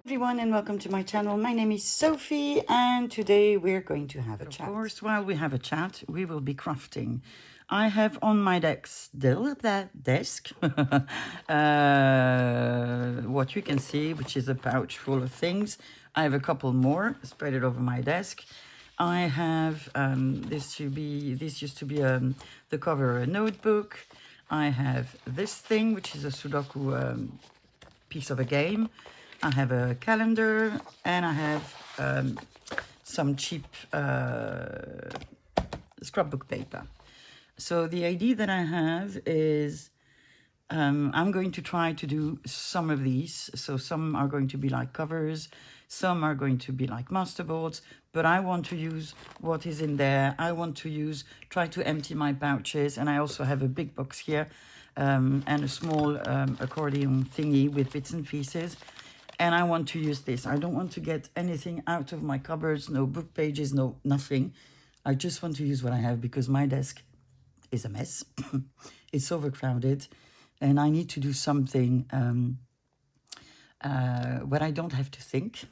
Everyone, and welcome to my channel. My name is Sophie, and today we're going to have a chat. Of course, while we have a chat, we will be crafting. I have on my desk what you can see, which is a pouch full of things. I have a couple more spread it over my desk. I have this used to be the cover of a notebook. I have this thing, which is a Sudoku piece of a game. I have a calendar, and I have some cheap scrapbook paper. So the idea that I have is I'm going to try to do some of these. So some are going to be like covers, some are going to be like masterboards, but I want to use what is in there. I want to try to empty my pouches, and I also have a big box here and a small accordion thingy with bits and pieces. And I want to use this. I don't want to get anything out of my cupboards, no book pages, no nothing. I just want to use what I have because my desk is a mess. It's overcrowded, and I need to do something where I don't have to think.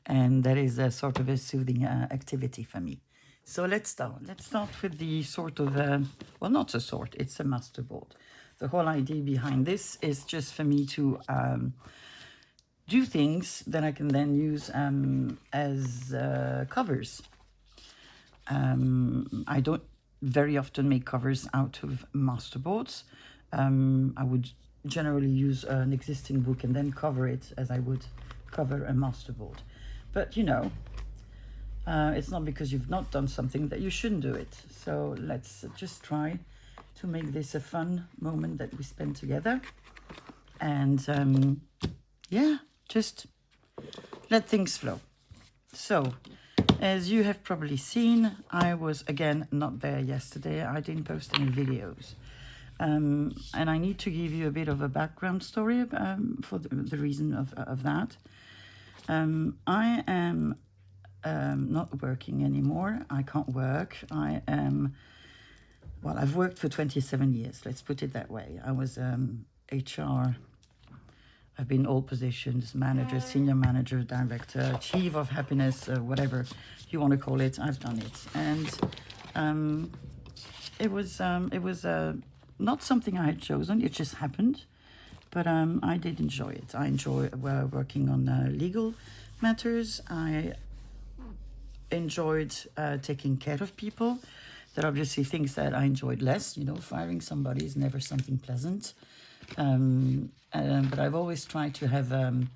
And that is a sort of a soothing activity for me. So let's start. Let's start with the sort of, well, not a sort, it's a masterboard. The whole idea behind this is just for me to do things that I can then use as covers. I don't very often make covers out of masterboards. I would generally use an existing book and then cover it as I would cover a masterboard. But you know, it's not because you've not done something that you shouldn't do it. So let's just try to make this a fun moment that we spend together. And yeah, just let things flow. So, as you have probably seen, I was again not there yesterday. I didn't post any videos. And I need to give you a bit of a background story for the reason of that. I am not working anymore. I can't work. Well, I've worked for 27 years, let's put it that way. I was HR. I've been all positions, manager, senior manager, director, chief of happiness, whatever you want to call it, I've done it. And it was not something I had chosen, it just happened. But I did enjoy it. I enjoy working on legal matters. I enjoyed taking care of people. There are obviously things that I enjoyed less. You know, firing somebody is never something pleasant. But I've always tried to have an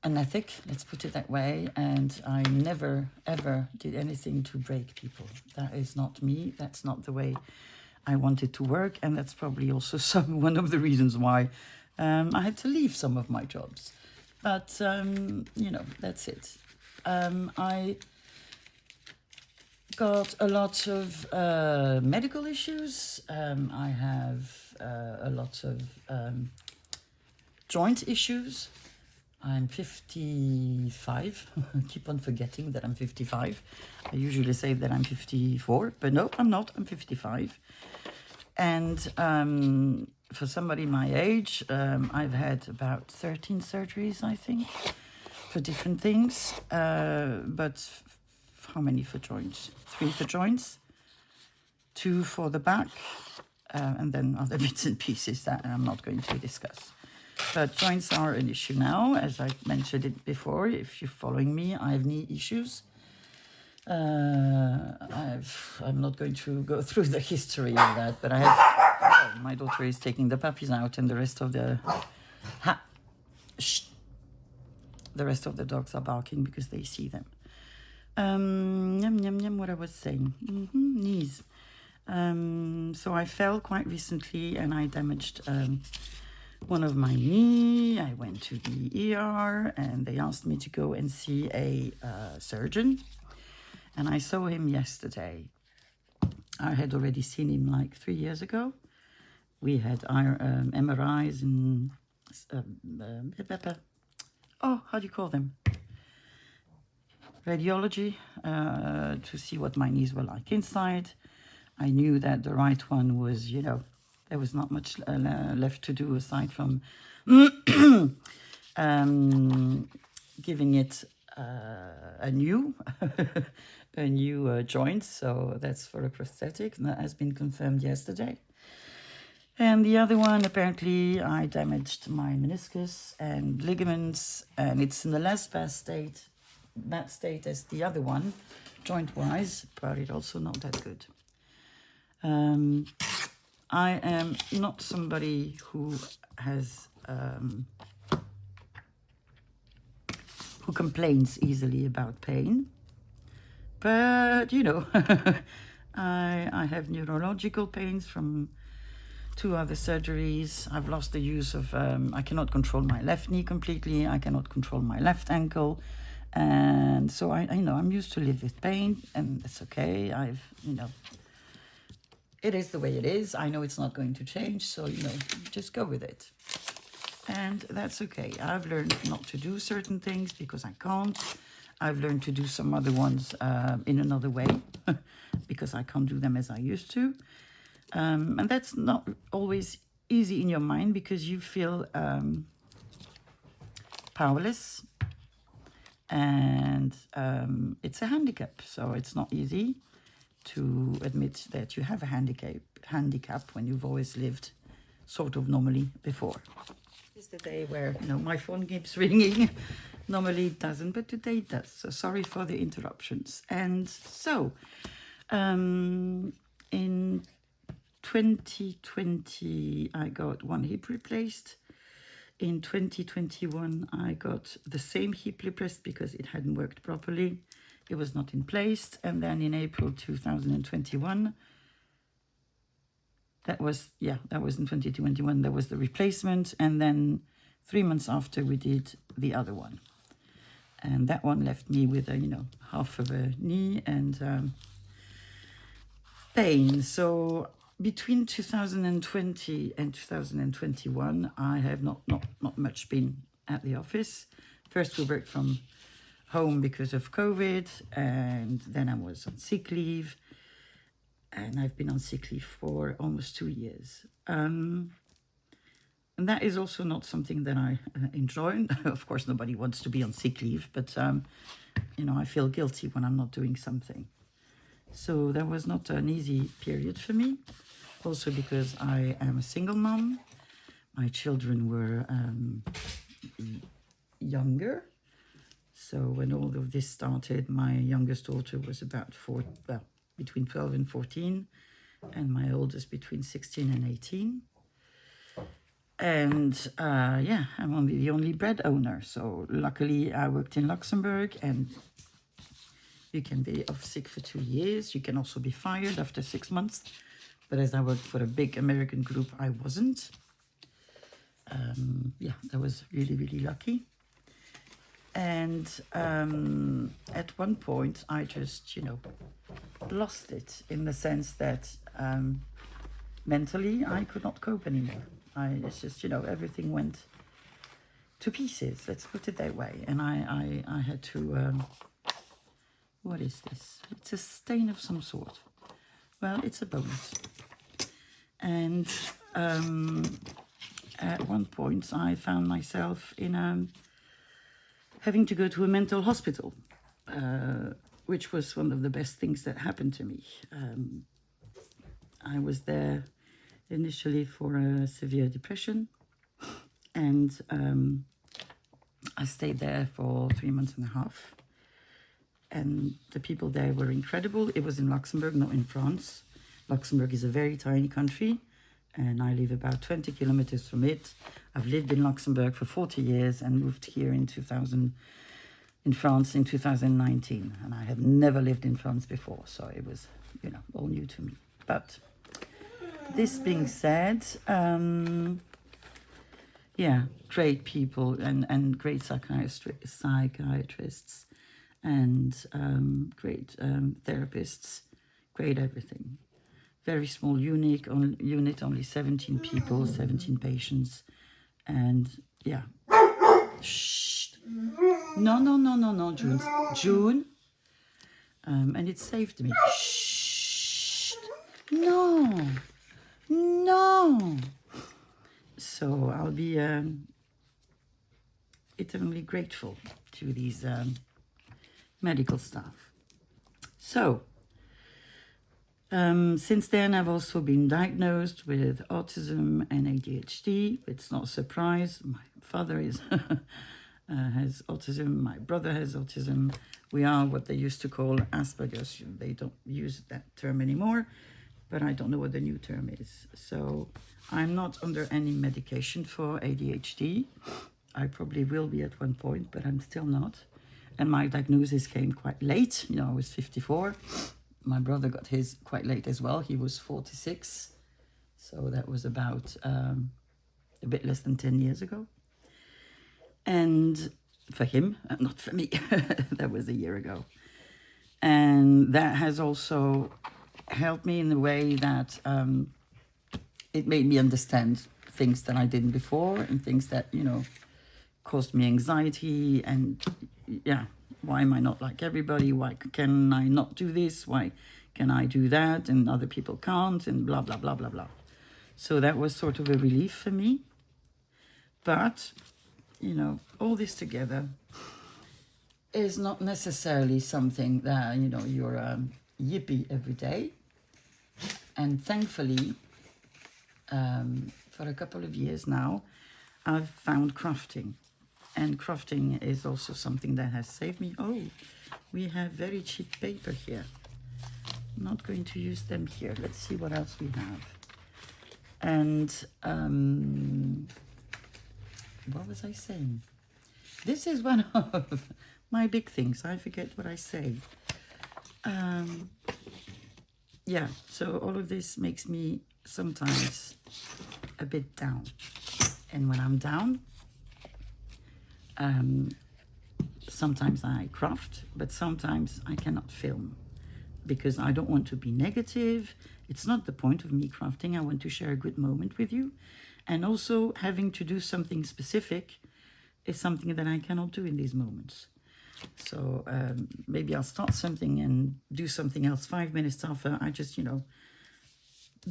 ethic, let's put it that way, and I never ever did anything to break people. That is not me. That's not the way I wanted to work, and that's probably also one of the reasons why I had to leave some of my jobs. But you know, that's it. I got a lot of medical issues. I have a lot of joint issues. I'm 55. I keep on forgetting that I'm 55. I usually say that I'm 54, but no, I'm not. I'm 55. And for somebody my age, I've had about 13 surgeries, I think, for different things. But how many for joints? 3 for joints, 2 for the back, and then other bits and pieces that I'm not going to discuss. But joints are an issue now, as I mentioned it before. If you're following me, I have knee issues. I'm not going to go through the history of that, but I have. Oh, my daughter is taking the puppies out, and the rest of the the rest of the dogs are barking because they see them. Yum, yum, yum, what I was saying. Knees. So I fell quite recently, and I damaged one of my knee. I went to the ER, and they asked me to go and see a surgeon. And I saw him yesterday. I had already seen him like 3 years ago. We had our MRIs and how do you call them? Radiology to see what my knees were like inside. I knew that the right one was, you know, there was not much left to do aside from giving it a new a new joint. So that's for a prosthetic, and that has been confirmed yesterday. And the other one, apparently, I damaged my meniscus and ligaments, and it's in the less bad state as the other one, joint-wise, but it's also not that good. I am not somebody who has who complains easily about pain, but you know, I have neurological pains from 2 other surgeries. I've lost the use of, I cannot control my left knee completely. I cannot control my left ankle. And so I know I'm used to live with pain, and it's okay. It is the way it is. I know it's not going to change. So, just go with it. And that's okay. I've learned not to do certain things because I can't. I've learned to do some other ones in another way because I can't do them as I used to. And that's not always easy in your mind because you feel powerless, and it's a handicap. So it's not easy to admit that you have a handicap when you've always lived sort of normally before. It's the day where my phone keeps ringing. Normally it doesn't, but today it does. So sorry for the interruptions. And so in 2020, I got one hip replaced. In 2021, I got the same hip replaced because it hadn't worked properly. It was not in place. And then in April 2021, that was in 2021, there was the replacement. And then 3 months after, we did the other one. And that one left me with half of a knee and pain. So between 2020 and 2021, I have not much been at the office. First, we worked from home because of COVID, and then I was on sick leave, and I've been on sick leave for almost 2 years. And that is also not something that I enjoy. Of course, nobody wants to be on sick leave, but I feel guilty when I'm not doing something. So that was not an easy period for me. Also because I am a single mom. My children were younger. So when all of this started, my youngest daughter was about between 12 and 14, and my oldest between 16 and 18. And I'm only the only bread owner. So luckily I worked in Luxembourg, and you can be off sick for 2 years. You can also be fired after 6 months. But as I worked for a big American group, I wasn't. That was really, really lucky. And at one point, I just, lost it in the sense that mentally, I could not cope anymore. It's just, everything went to pieces, let's put it that way. And I had to, what is this? It's a stain of some sort. Well, it's a bonus. And at one point, I found myself in having to go to a mental hospital, which was one of the best things that happened to me. I was there initially for a severe depression, and I stayed there for 3 months and a half. And the people there were incredible. It was in Luxembourg, not in France. Luxembourg is a very tiny country, and I live about 20 kilometers from it. I've lived in Luxembourg for 40 years and moved here in France in 2019. And I have never lived in France before, so it was, all new to me. But this being said, great people and great psychiatrists and great therapists, great everything. Very small unit, only 17 people, 17 patients, and yeah. Shh. No, June. And it saved me. Shh. No. So I'll be eternally grateful to these medical staff. So, since then, I've also been diagnosed with autism and ADHD. It's not a surprise. My father has autism. My brother has autism. We are what they used to call Asperger's. They don't use that term anymore, but I don't know what the new term is. So I'm not under any medication for ADHD. I probably will be at one point, but I'm still not. And my diagnosis came quite late. You know, I was 54. My brother got his quite late as well. He was 46. So that was about a bit less than 10 years ago. And for him, not for me. That was a year ago. And that has also helped me in the way that it made me understand things that I didn't before and things that, you know, caused me anxiety. And yeah, why am I not like everybody? Why can I not do this? Why can I do that and other people can't? And blah, blah, blah, blah, blah. So that was sort of a relief for me. But, you know, all this together is not necessarily something that, you know, you're yippee every day. And thankfully, for a couple of years now, I've found crafting. And crafting is also something that has saved me. Oh, we have very cheap paper here. I'm not going to use them here. Let's see what else we have. And what was I saying? This is one of my big things. I forget what I say. Yeah, so all of this makes me sometimes a bit down. And when I'm down, sometimes I craft, but sometimes I cannot film because I don't want to be negative. It's not the point of me crafting. I want to share a good moment with you. And also having to do something specific is something that I cannot do in these moments. So maybe I'll start something and do something else 5 minutes after. I just, you know,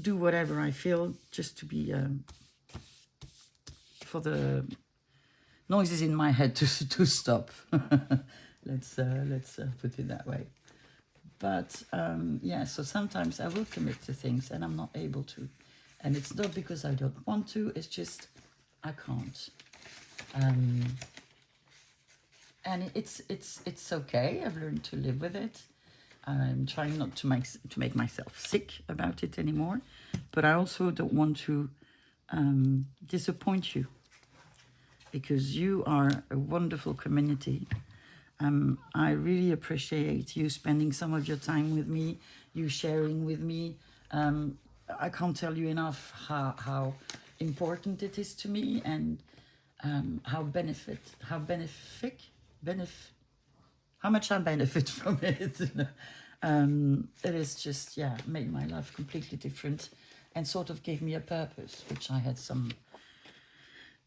do whatever I feel just to be, for the noises in my head to stop. let's put it that way. But yeah, so sometimes I will commit to things and I'm not able to. And it's not because I don't want to, it's just I can't. And it's okay. I've learned to live with it. I'm trying not to make myself sick about it anymore. But I also don't want to disappoint you, because you are a wonderful community. I really appreciate you spending some of your time with me, you sharing with me. I can't tell you enough how important it is to me, and how much I benefit from it. It is just, yeah, made my life completely different and sort of gave me a purpose, which I had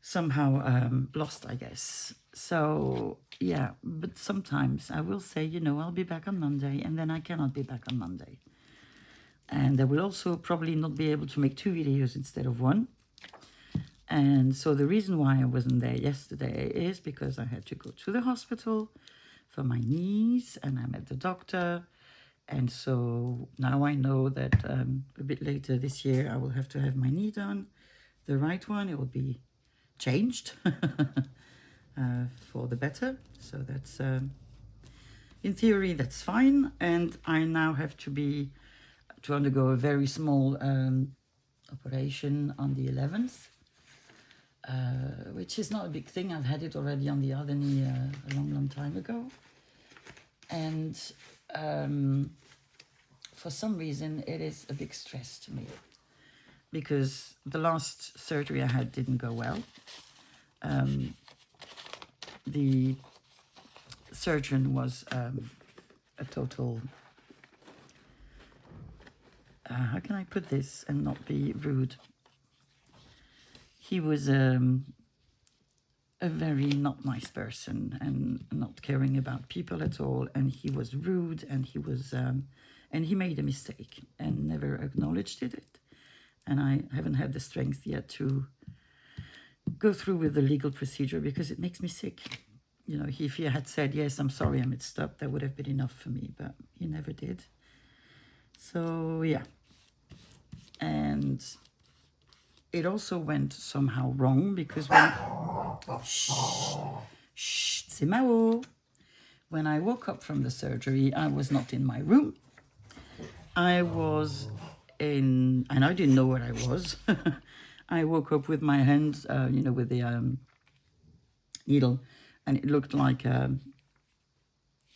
somehow lost, I guess. So, yeah, but sometimes I will say, you know, I'll be back on Monday, and then I cannot be back on Monday. And I will also probably not be able to make 2 videos instead of 1. And so the reason why I wasn't there yesterday is because I had to go to the hospital for my knees, and I met the doctor. And so now I know that a bit later this year I will have to have my knee done, the right one. It will be changed for the better. So that's, in theory, that's fine. And I now have to undergo a very small operation on the 11th. Which is not a big thing. I've had it already on the other knee a long time ago. And for some reason, it is a big stress to me, because the last surgery I had didn't go well. The surgeon was a total... how can I put this and not be rude? He was a very not nice person and not caring about people at all. And he was rude, and he was, and he made a mistake and never acknowledged it. And I haven't had the strength yet to go through with the legal procedure because it makes me sick. You know, if he had said, yes, I'm sorry, I messed up, that would have been enough for me, but he never did. So, yeah. And it also went somehow wrong because when... Shh, c'est Mao. When I woke up from the surgery, I was not in my room. I was in... And I didn't know where I was. I woke up with my hands, you know, with the needle, and it looked like a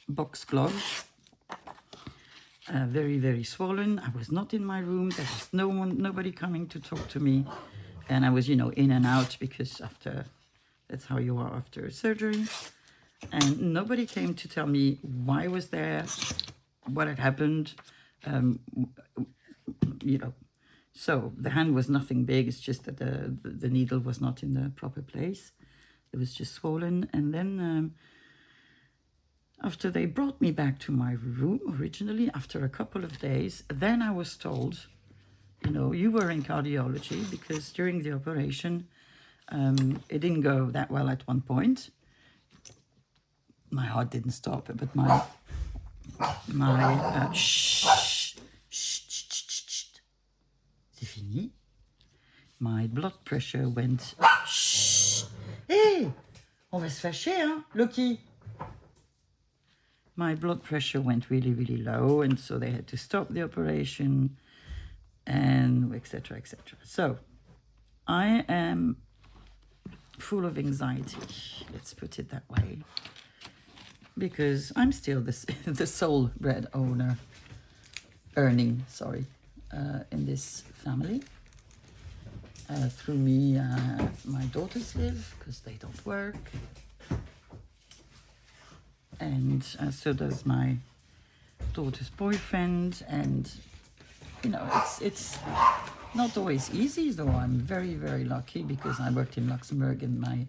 box glove. Very, very swollen. I was not in my room. There was nobody coming to talk to me. And I was, you know, in and out because that's how you are after surgery. And nobody came to tell me why I was there, what had happened, you know. So the hand was nothing big. It's just that the needle was not in the proper place. It was just swollen. And then after they brought me back to my room originally, after a couple of days, then I was told, you know, you were in cardiology because during the operation, it didn't go that well at one point. My heart didn't stop, but c'est fini. My blood pressure went, hey, on va se fâcher, hein, Loki. My blood pressure went really, really low, and so they had to stop the operation, and etc., etc. So, I am full of anxiety, let's put it that way, because I'm still the sole bread earning, in this family. Through me, my daughters live, because they don't work. And so does my daughter's boyfriend. And, you know, it's not always easy, though. I'm very, very lucky because I worked in Luxembourg and my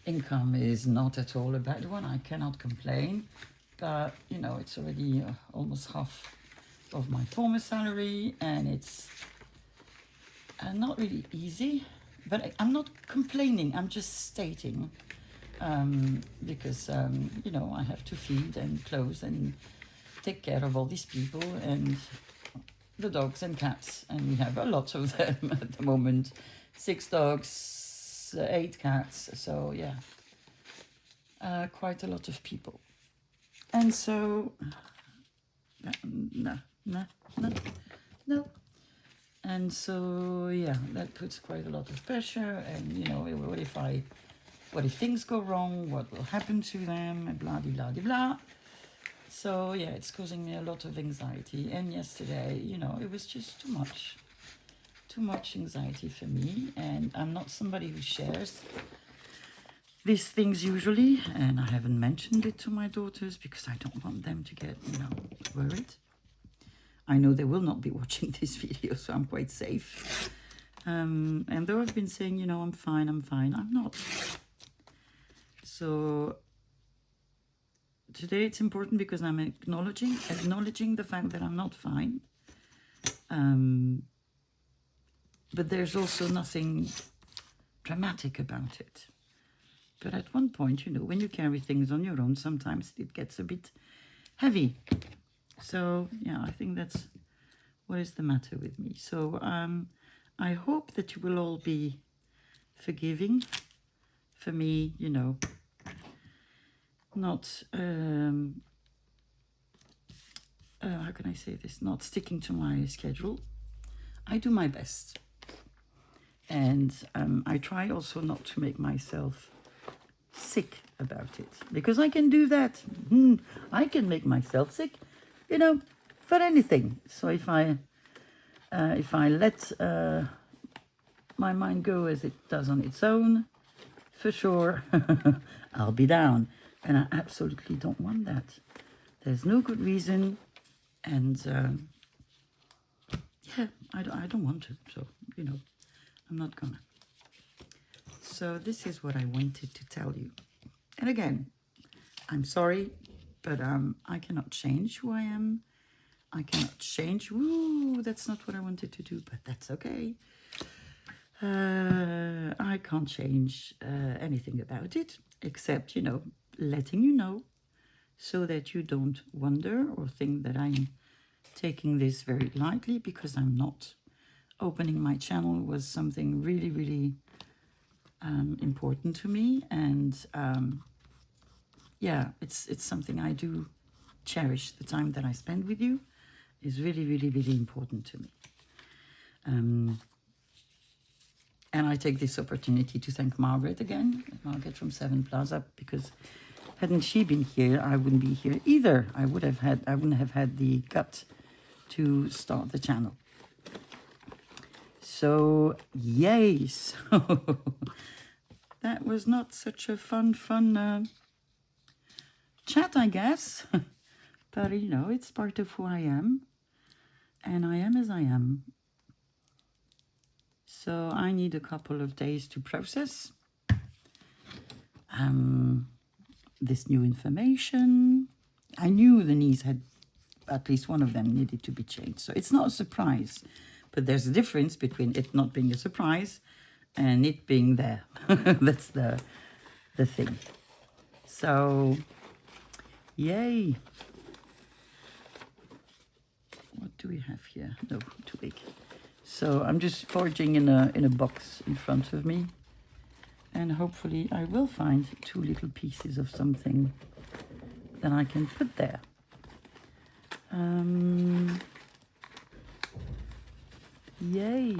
income is not at all a bad one. I cannot complain. But, you know, it's already almost half of my former salary, and it's not really easy. But I'm not complaining. I'm just stating. Because, you know, I have to feed and clothe and take care of all these people and the dogs and cats. And we have a lot of them at the moment. 6 dogs, 8 cats. So, yeah, quite a lot of people. And so, no. And so, yeah, that puts quite a lot of pressure. And, you know, what if things go wrong? What will happen to them? Blah, blah, blah, blah. So, yeah, it's causing me a lot of anxiety. And yesterday, you know, it was just too much. Too much anxiety for me. And I'm not somebody who shares these things usually. And I haven't mentioned it to my daughters because I don't want them to get, you know, worried. I know they will not be watching this video, so I'm quite safe. And though I've been saying, you know, I'm fine, I'm not. So today it's important because I'm acknowledging the fact that I'm not fine. But there's also nothing dramatic about it. But at one point, you know, when you carry things on your own, sometimes it gets a bit heavy. So, yeah, I think that's what is the matter with me. So, I hope that you will all be forgiving for me, you know, not, how can I say this, not sticking to my schedule. I do my best. And I try also not to make myself sick about it, because I can do that. I can make myself sick, you know, for anything. So if I let my mind go as it does on its own, for sure, I'll be down. And I absolutely don't want that. There's no good reason. And yeah, I don't want to. So, you know, I'm not gonna. So this is what I wanted to tell you. And again, I'm sorry, but I cannot change who I am. I cannot change. Woo, that's not what I wanted to do, but that's okay. I I can't change anything about it, except, you know, letting you know so that you don't wonder or think that I'm taking this very lightly, because I'm not. Opening my channel was something really, really important to me, and yeah, it's something I do cherish. The time that I spend with you is really, really, really important to me. And I take this opportunity to thank Margaret again, Margaret from Seven Plaza, because hadn't she been here, I wouldn't be here either. I wouldn't have had the gut to start the channel. So yay! So that was not such a fun chat, I guess. But you know, it's part of who I am, and I am as I am. So I need a couple of days to process this new information. I knew the knees had, at least one of them needed to be changed. So it's not a surprise, but there's a difference between it not being a surprise and it being there. That's the thing. So, yay. What do we have here? No, too big. So I'm just foraging in a box in front of me, and hopefully I will find 2 little pieces of something that I can put there. Yay!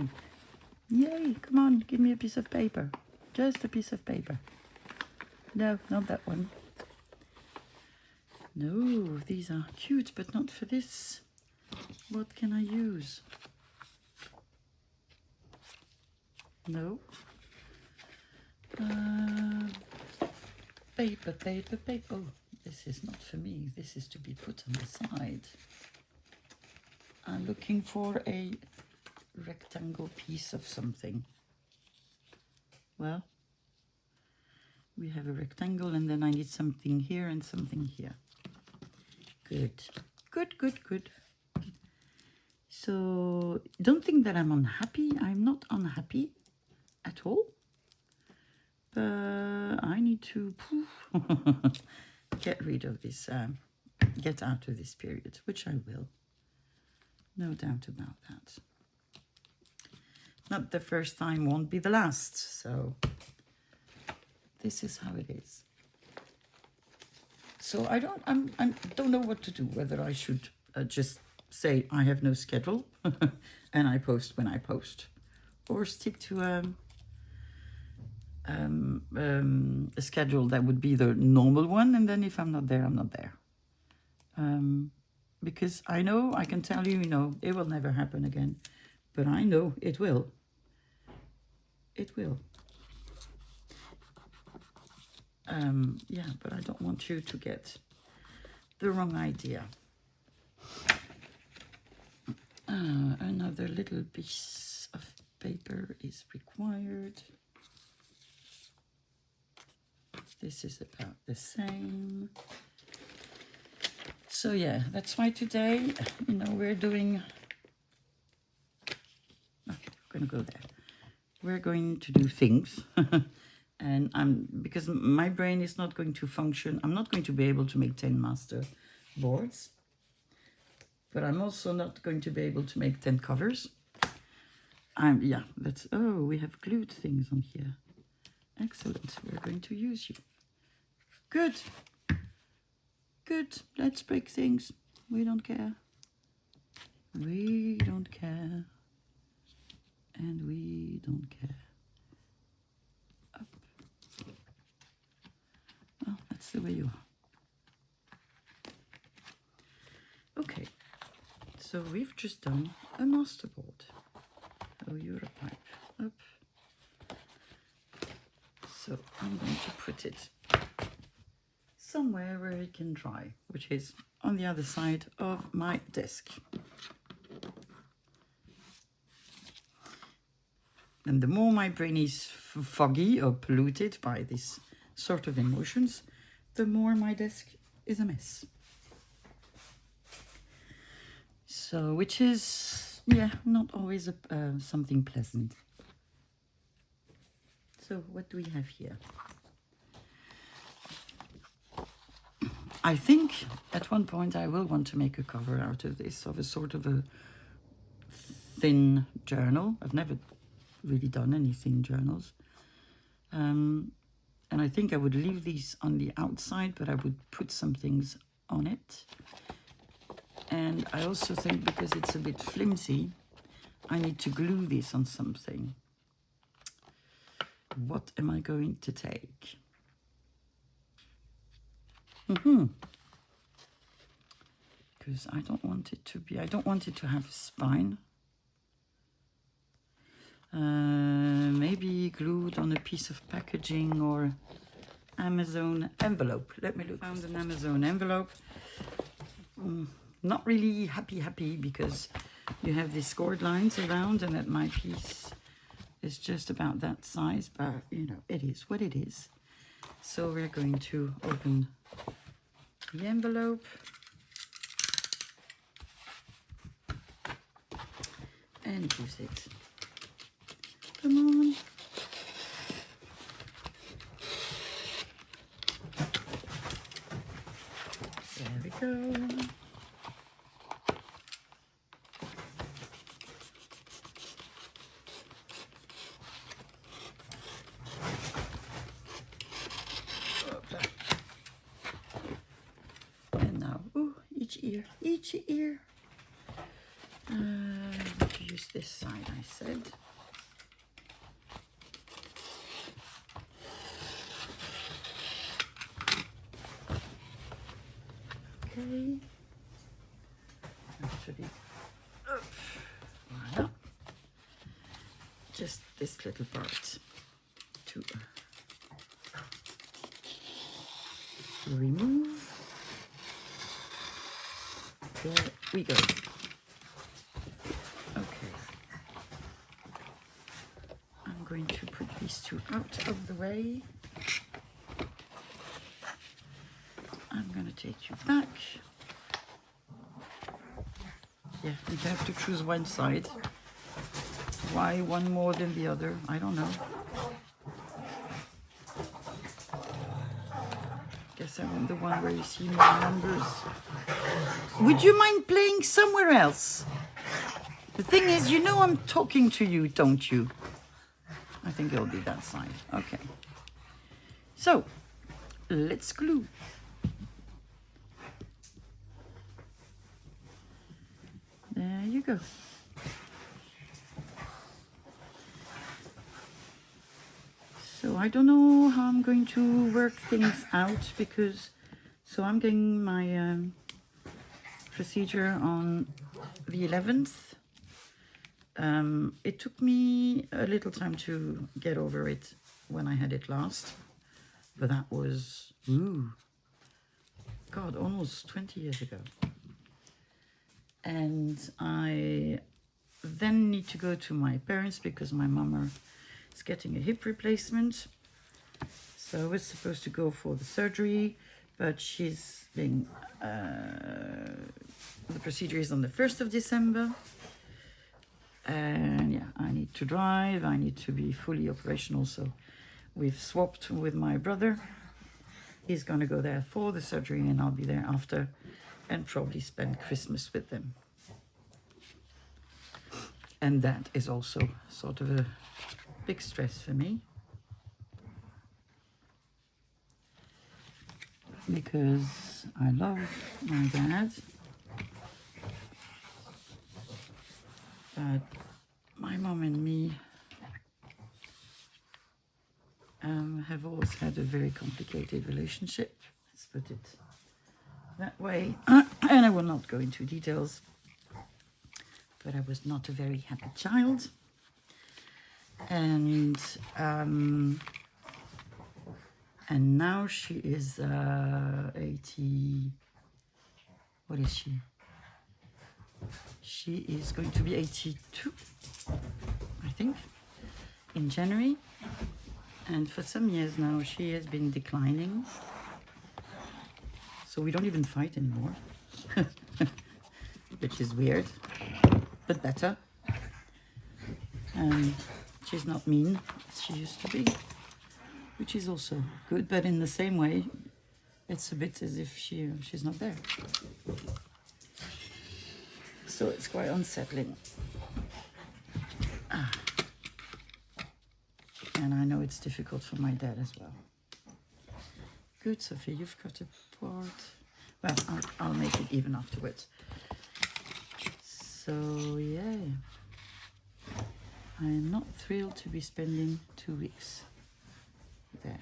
Yay! Come on, give me a piece of paper. Just a piece of paper. No, not that one. No, these are cute, but not for this. What can I use? No. Paper. Oh, this is not for me. This is to be put on the side. I'm looking for a rectangle piece of something. Well, we have a rectangle, and then I need something here and something here. Good. So don't think that I'm unhappy. I'm not unhappy at all. But I need to get rid of this, get out of this period, which I will. No doubt about that. Not the first time, won't be the last. So this is how it is. So I don't know what to do, whether I should just say I have no schedule and I post when I post, or stick to a schedule that would be the normal one, and then if I'm not there, I'm not there. Because I know, I can tell you, you know, it will never happen again, but I know it will. It will. Yeah, but I don't want you to get the wrong idea. Another little piece of paper is required. This is about the same. So yeah, that's why today, you know, we're doing, I'm gonna go there. We're going to do things. And because my brain is not going to function, I'm not going to be able to make 10 master boards, but I'm also not going to be able to make 10 covers. Yeah, that's, oh, we have glued things on here. Excellent, we're going to use you. Good, let's break things. We don't care. We don't care. And we don't care. Up. Well, that's the way you are. Okay, so we've just done a masterboard. Oh, you're a pipe. Up. So I'm going to put it somewhere where it can dry, which is on the other side of my desk. And the more my brain is foggy or polluted by this sort of emotions, the more my desk is a mess. So, which is, yeah, not always something pleasant. So what do we have here? I think at one point I will want to make a cover out of this, of a sort of a thin journal. I've never really done any thin journals. And I think I would leave these on the outside, but I would put some things on it. And I also think because it's a bit flimsy, I need to glue this on something. What am I going to take? Because I don't want it to have a spine. Maybe glued on a piece of packaging or Amazon envelope. Let me look. Found an Amazon envelope. Not really happy because you have these scored lines around, and that my piece is just about that size, but you know, it is what it is. So we're going to open the envelope and use it. Come on. There we go. And now, ooh, each ear. To use this side, I said. Okay. Actually, voilà. Just this little part to remove. There we go. Okay. I'm going to put these two out of the way. I'm going to take you back. Yeah, you have to choose one side. Why one more than the other? I don't know. Guess I want the one where you see more numbers. Would you mind playing somewhere else? The thing is, you know I'm talking to you, don't you? I think it'll be that side. Okay. So, let's glue. There you go. So I don't know how I'm going to work things out because, so I'm getting my procedure on the 11th. It took me a little time to get over it when I had it last, but that was, God, almost 20 years ago. And I then need to go to my parents because my mum is getting a hip replacement. So I was supposed to go for the surgery, but she's being, the procedure is on the 1st of December. And yeah, I need to drive, I need to be fully operational. So we've swapped with my brother. He's going to go there for the surgery and I'll be there after and probably spend Christmas with them. And that is also sort of a big stress for me. Because I love my dad. But my mom and me have always had a very complicated relationship. Let's put it that way. And I will not go into details. But I was not a very happy child. And now she is 80. What is she? She is going to be 82, I think, in January. And for some years now, she has been declining. So we don't even fight anymore, which is weird, but better. And she's not mean as she used to be. which is also good, but in the same way, it's a bit as if she's not there. So it's quite unsettling. And I know it's difficult for my dad as well. Good, Sophie, you've cut apart. Well, I'll make it even afterwards. So, yeah. I am not thrilled to be spending 2 weeks there.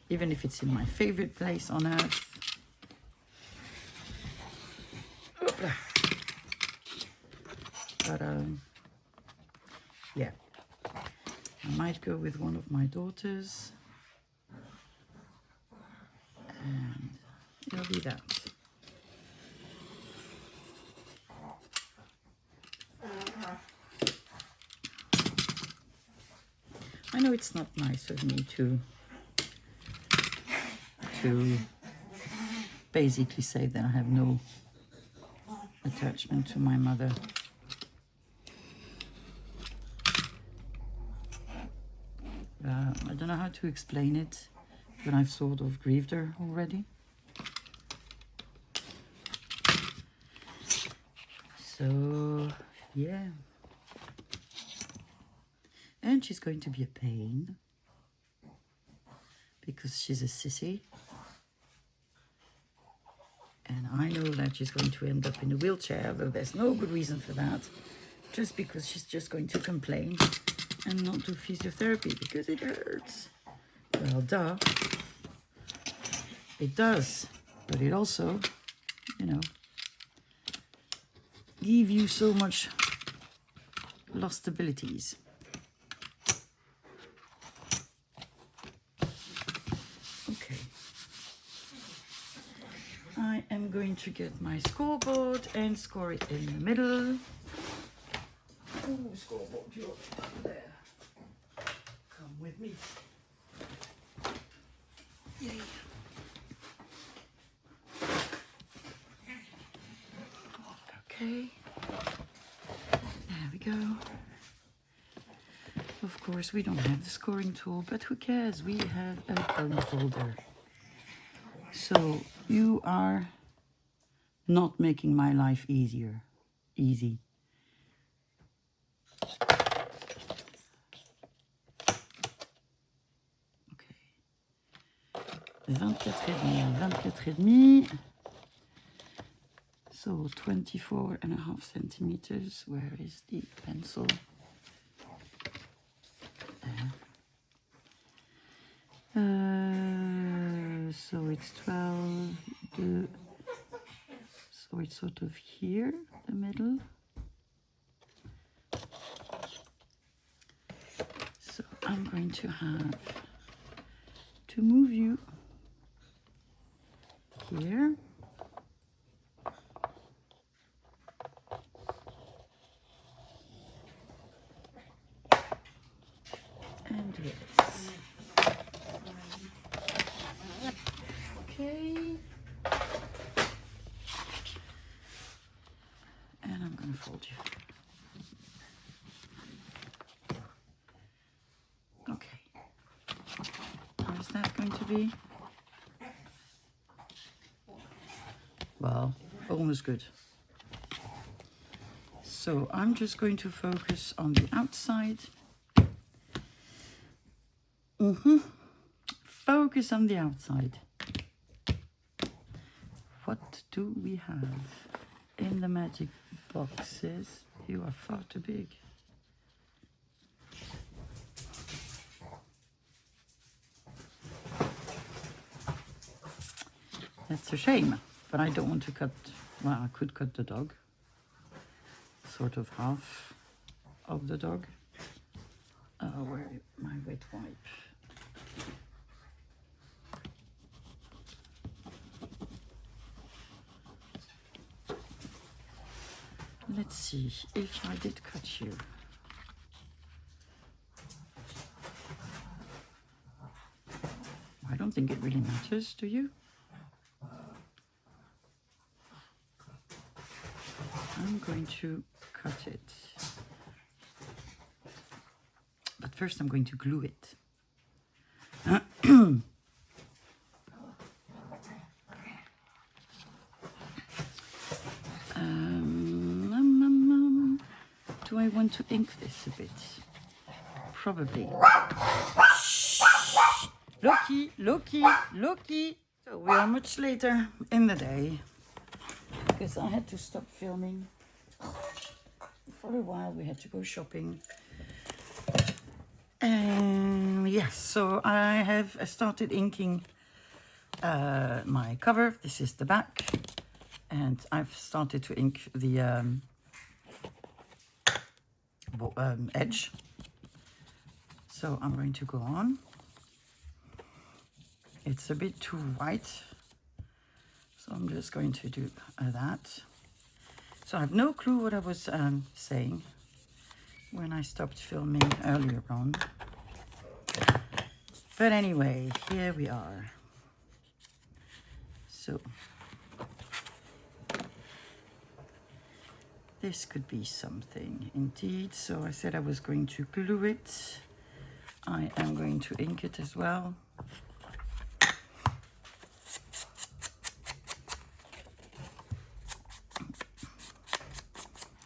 Even if it's in my favorite place on earth. But, yeah. I might go with one of my daughters. And it'll be that. I know it's not nice of me to basically say that I have no attachment to my mother. I don't know how to explain it, but I've sort of grieved her already. So, yeah. And she's going to be a pain because she's a sissy. And I know that she's going to end up in a wheelchair, though there's no good reason for that. Just because she's just going to complain and not do physiotherapy because it hurts. Well, duh. It does. But it also, you know, give you so much lost abilities. Okay. I am going to get my scoreboard and score it in the middle. Oh, scoreboard, you're there. Come with me. Yay. Okay. There we go. Of course, we don't have the scoring tool, but who cares? We have a bone folder. So you are not making my life easy. 24,5. So 24.5 centimeters. Where is the pencil? There. So it's 12. So it's sort of here, the middle. So I'm going to have to move you here. And this. Okay. And I'm going to fold you. Okay. How's that going to be? Well, almost good. So I'm just going to focus on the outside. Focus on the outside. What do we have in the magic boxes? You are far too big. That's a shame, but I don't want to cut, well, I could cut the dog. Sort of half of the dog. Where my wet wipe? Let's see if I did cut you. I don't think it really matters, do you? I'm going to cut it. But first I'm going to glue it. Do I want to ink this a bit? Probably. Loki, Loki, Loki. So we are much later in the day because I had to stop filming. For a while we had to go shopping. And yes, so I have started inking my cover. This is the back. And I've started to ink the edge. So I'm going to go on. It's a bit too white, so I'm just going to do that. So I have no clue what I was saying when I stopped filming earlier on. But anyway, here we are. So this could be something indeed. So I said I was going to glue it. I am going to ink it as well.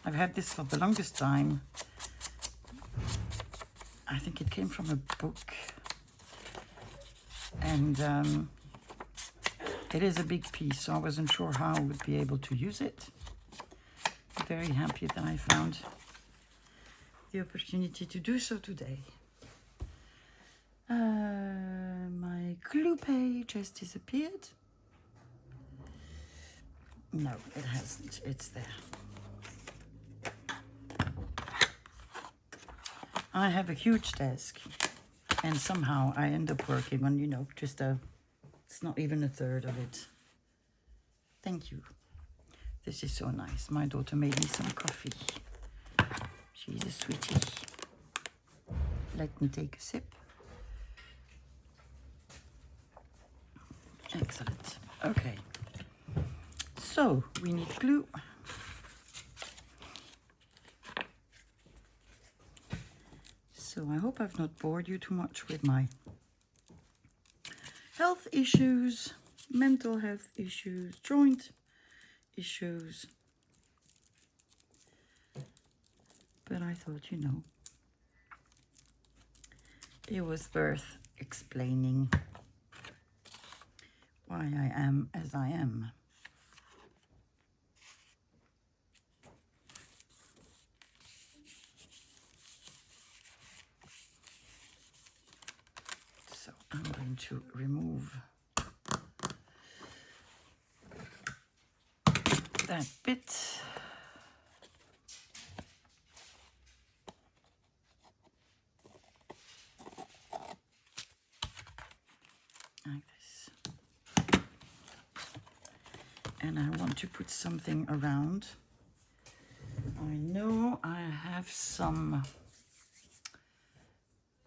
I've had this for the longest time. I think it came from a book. And it is a big piece, so I wasn't sure how I would be able to use it. Very happy that I found the opportunity to do so today. My glue page has disappeared. No, it hasn't. It's there. I have a huge desk, and somehow I end up working on, you know, just it's not even a third of it. Thank you. This is so nice. My daughter made me some coffee. She's a sweetie. Let me take a sip. Excellent. Okay. So we need glue. So I hope I've not bored you too much with my health issues, mental health issues, joint issues. But I thought, you know, it was worth explaining why I am as I am. So I'm going to remove that bit. Like this. And I want to put something around. I know I have some,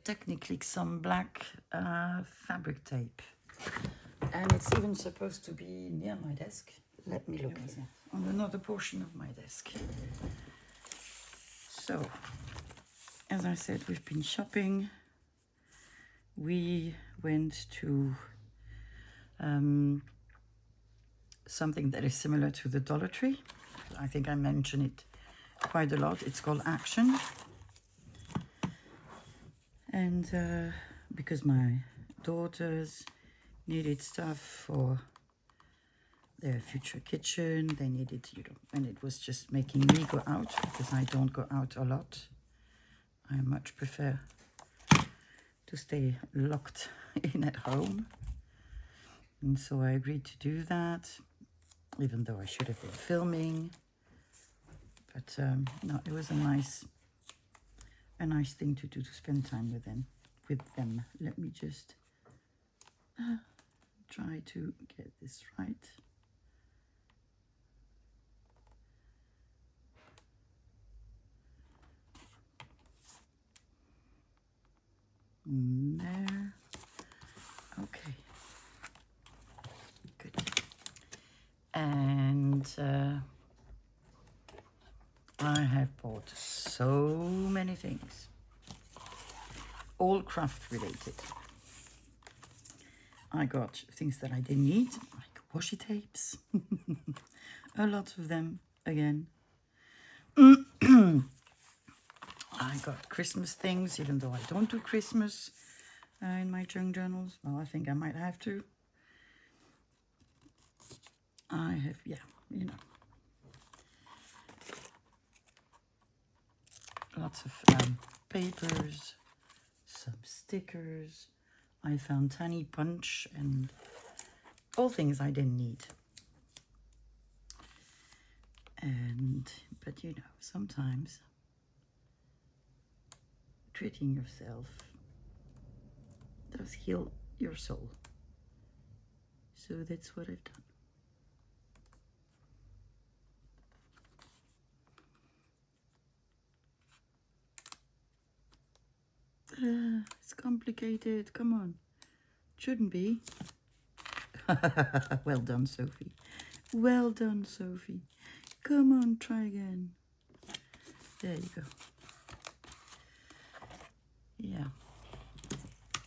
technically some black fabric tape. And it's even supposed to be near my desk. Let me look at it. On another portion of my desk. So, as I said, we've been shopping. We went to something that is similar to the Dollar Tree. I think I mention it quite a lot. It's called Action. And because my daughters needed stuff for their future kitchen, they needed, you know, and it was just making me go out because I don't go out a lot. I much prefer to stay locked in at home. And so I agreed to do that, even though I should have been filming. But no, it was a nice thing to do, to spend time with them. Let me just try to get this right. There. Okay. Good. And I have bought so many things, all craft related. I got things that I didn't need, like washi tapes. A lot of them, again. I got Christmas things, even though I don't do Christmas in my junk journals. Well, I think I might have to. I have, yeah, you know. Lots of papers, some stickers. I found tiny punch and all things I didn't need. But you know, sometimes treating yourself does heal your soul. So that's what I've done. It's complicated, come on. Shouldn't be. Well done, Sophie. Well done, Sophie. Come on, try again. There you go. Yeah.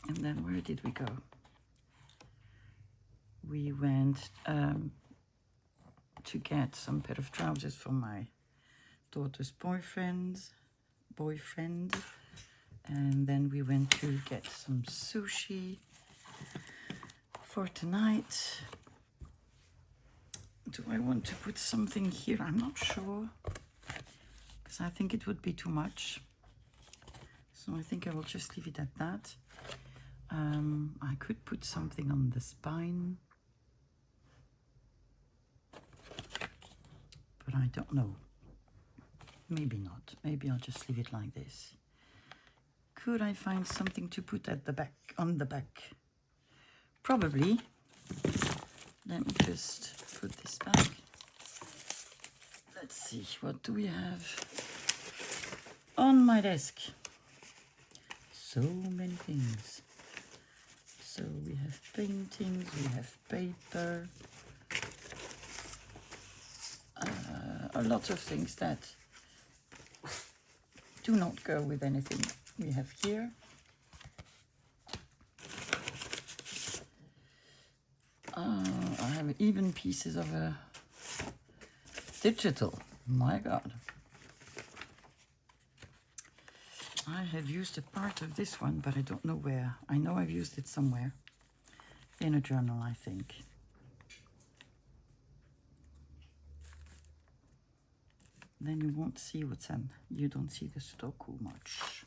And then where did we go? We went to get some pair of trousers for my daughter's boyfriend. And then we went to get some sushi for tonight. Do I want to put something here? I'm not sure, because I think it would be too much. So I think I will just leave it at that. I could put something on the spine, but I don't know. Maybe not. Maybe I'll just leave it like this. Could I find something to put at the back, on the back? Probably. Let me just put this back. Let's see, what do we have on my desk? So many things. So we have paintings, we have paper, a lot of things that do not go with anything we have here. I have even pieces of a digital. My God. I have used a part of this one, but I don't know where. I know I've used it somewhere. In a journal, I think. Then you won't see what's in. You don't see the Sudoku much.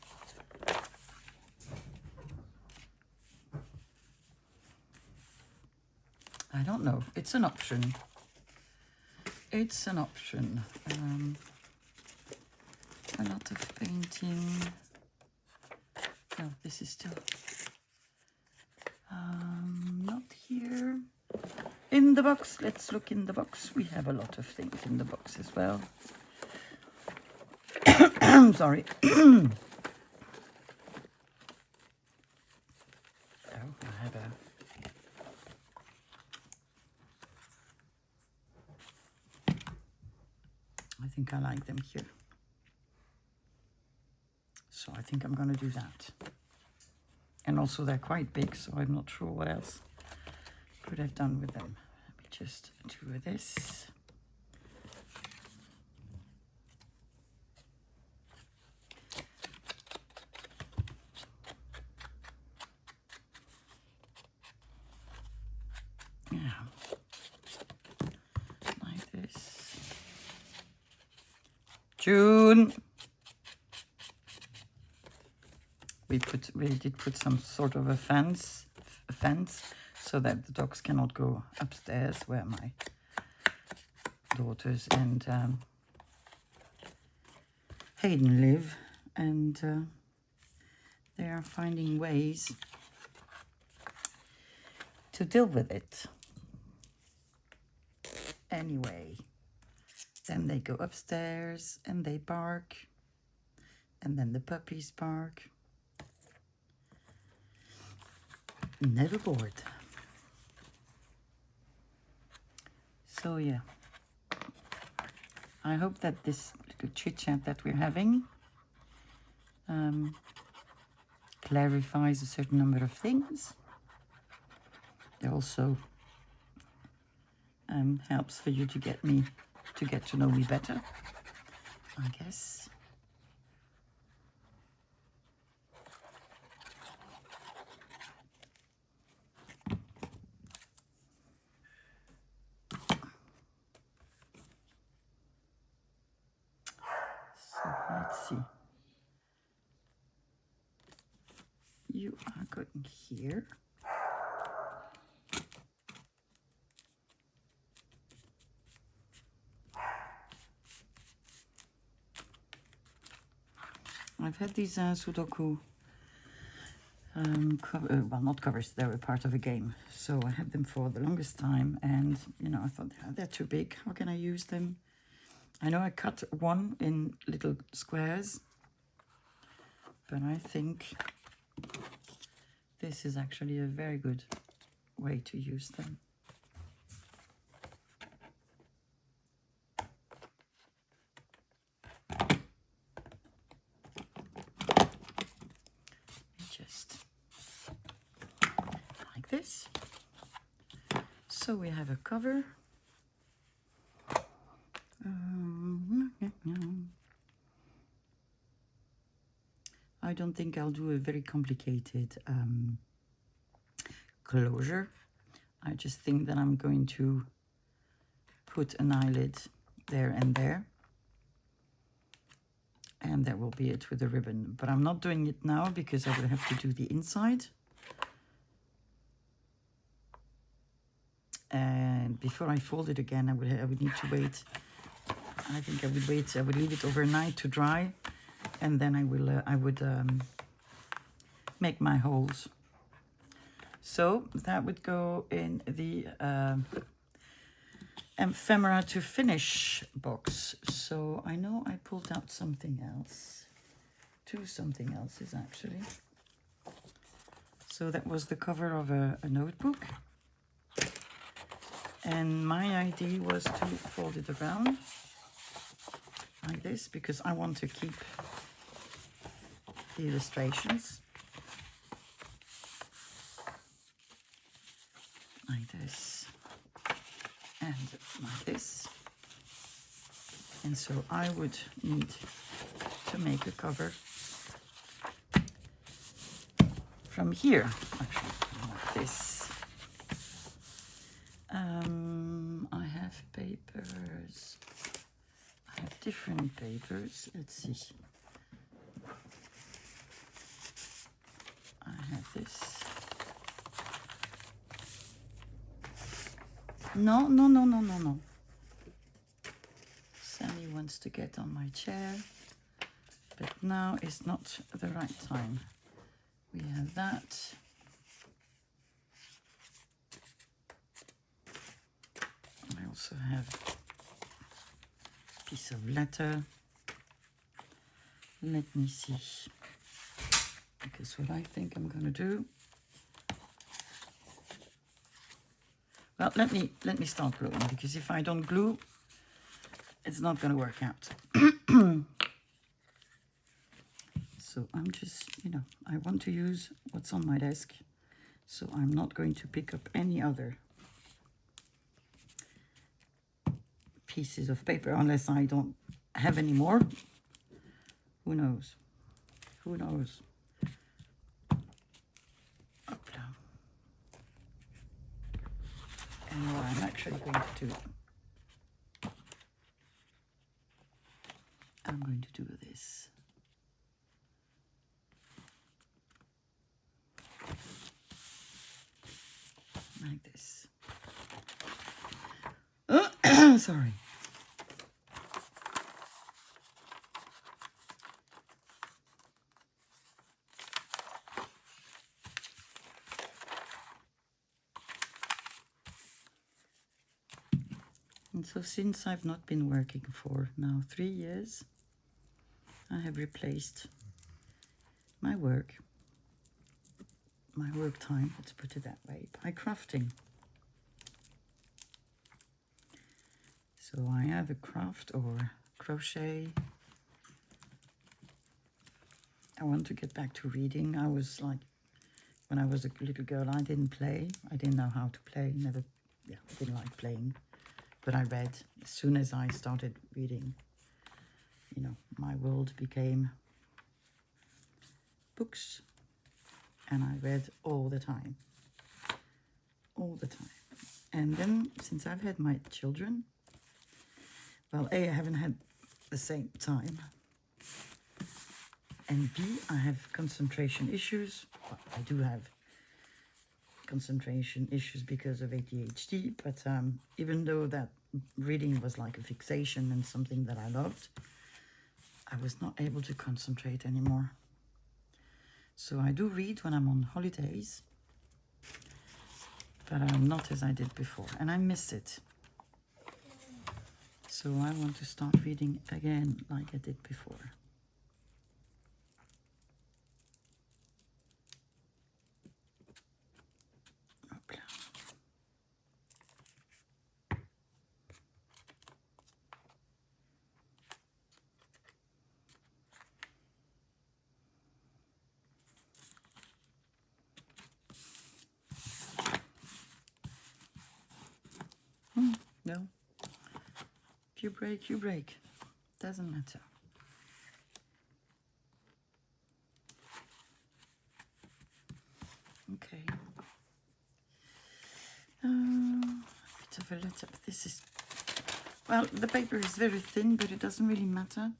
I don't know. It's an option. It's an option. A lot of painting. No, this is still not here. In the box. Let's look in the box. We have a lot of things in the box as well. I'm sorry. Oh, I have a... I think I like them here. So I think I'm going to do that. And also they're quite big, so I'm not sure what else could have done with them. Let me just do this. Yeah. Like this. June. We did put some sort of a fence so that the dogs cannot go upstairs where my daughters and Hayden live, and they are finding ways to deal with it. Anyway, then they go upstairs and they bark, and then the puppies bark. Never bored. So yeah, I hope that this little chit chat that we're having clarifies a certain number of things. It also helps for you to get to know me better, I guess. So let's see. You are going here. I've had these Sudoku well, not covers, they were part of a game. So I had them for the longest time, and you know, I thought they're too big. How can I use them? I know I cut one in little squares, but I think this is actually a very good way to use them. Just like this. So we have a cover. I don't think I'll do a very complicated closure. I just think that I'm going to put an eyelid there and there. And that will be it with the ribbon. But I'm not doing it now because I will have to do the inside. And before I fold it again, I would need to wait. I think I would wait. I would leave it overnight to dry, and then I would make my holes. So that would go in the ephemera to finish box. So I know I pulled out something else. Two something else's actually. So that was the cover of a notebook. And my idea was to fold it around like this because I want to keep the illustrations like this and like this. And so I would need to make a cover from here, actually, like this. I have papers. I have different papers. Let's see. I have this. No. Sammy wants to get on my chair, but now is not the right time. We have that. I also have a piece of letter. Let me see. Because what I think I'm going to do. Well, let me start gluing, because if I don't glue, it's not going to work out. So I'm just, you know, I want to use what's on my desk, so I'm not going to pick up any other pieces of paper unless I don't have any more. Who knows? Who knows? Up down. And what I'm actually going to do, I'm going to do this. Like this. Sorry. And so since I've not been working for now 3 years, I have replaced my work time, let's put it that way, by crafting. So I have a craft or crochet. I want to get back to reading. I was like When I was a little girl, I didn't play. I didn't know how to play. Never, yeah, I didn't like playing. But I read. As soon as I started reading, you know, my world became books. And I read all the time. All the time. And then, since I've had my children, well, A, I haven't had the same time. And B, I have concentration issues. Well, I do have concentration issues because of ADHD, but even though that reading was like a fixation and something that I loved, I was not able to concentrate anymore. So I do read when I'm on holidays, but not as I did before, and I miss it. So I want to start reading again like I did before. No. If you break, you break. Doesn't matter. Okay. Bit of a letter. This is, well, the paper is very thin, but it doesn't really matter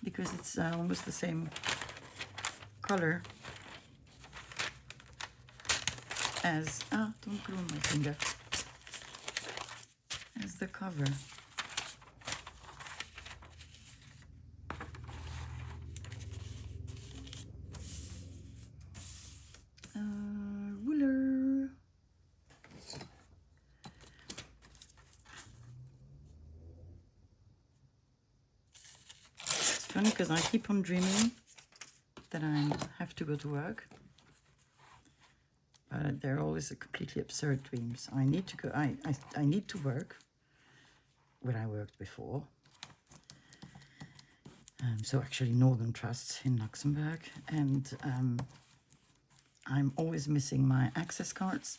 because it's almost the same color as, don't glue my finger, as the cover. Ruler. It's funny because I keep on dreaming that I have to go to work. But they're always completely absurd dreams. I need to go, I need to work where I worked before. So actually Northern Trust in Luxembourg. And I'm always missing my access cards.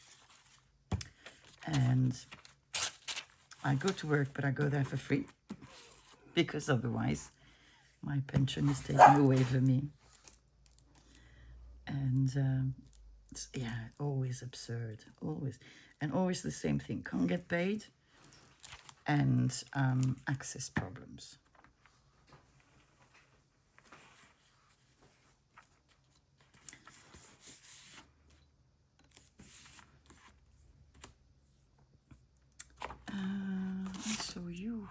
And I go to work, but I go there for free. Because otherwise my pension is taken away from me. And it's, yeah, always absurd, always. And always the same thing, can't get paid and access problems. So you,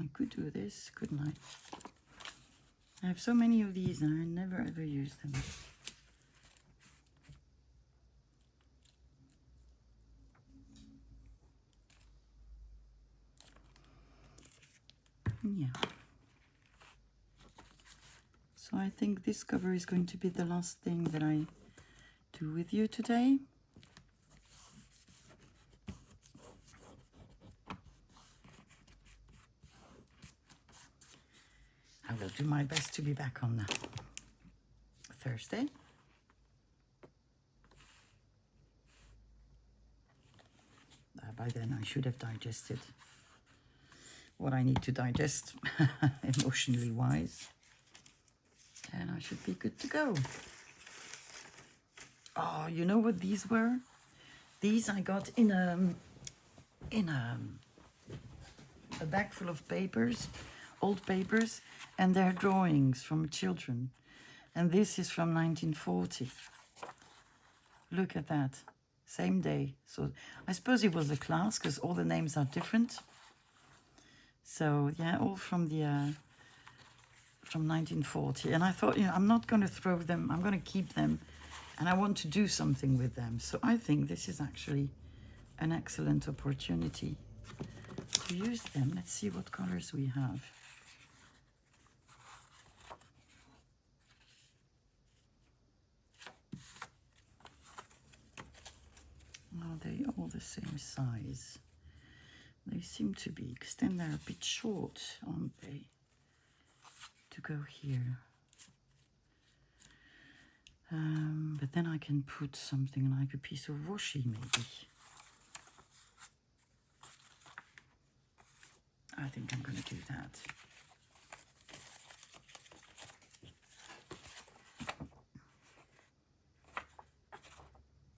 I could do this, couldn't I? I have so many of these and I never ever use them. Yeah. So I think this cover is going to be the last thing that I do with you today. I will do my best to be back on Thursday. By then I should have digested what I need to digest emotionally wise. And I should be good to go. Oh, you know what these were? These I got in a bag full of papers, old papers, and they're drawings from children. And this is from 1940. Look at that. Same day. So I suppose it was a class because all the names are different. So yeah, all from the from 1940. And I thought, you know, I'm not going to throw them. I'm going to keep them, and I want to do something with them. So I think this is actually an excellent opportunity to use them. Let's see what colors we have. Are they all the same size? They seem to be, because then they're a bit short, aren't they? To go here. But then I can put something like a piece of washi maybe. I think I'm going to do that.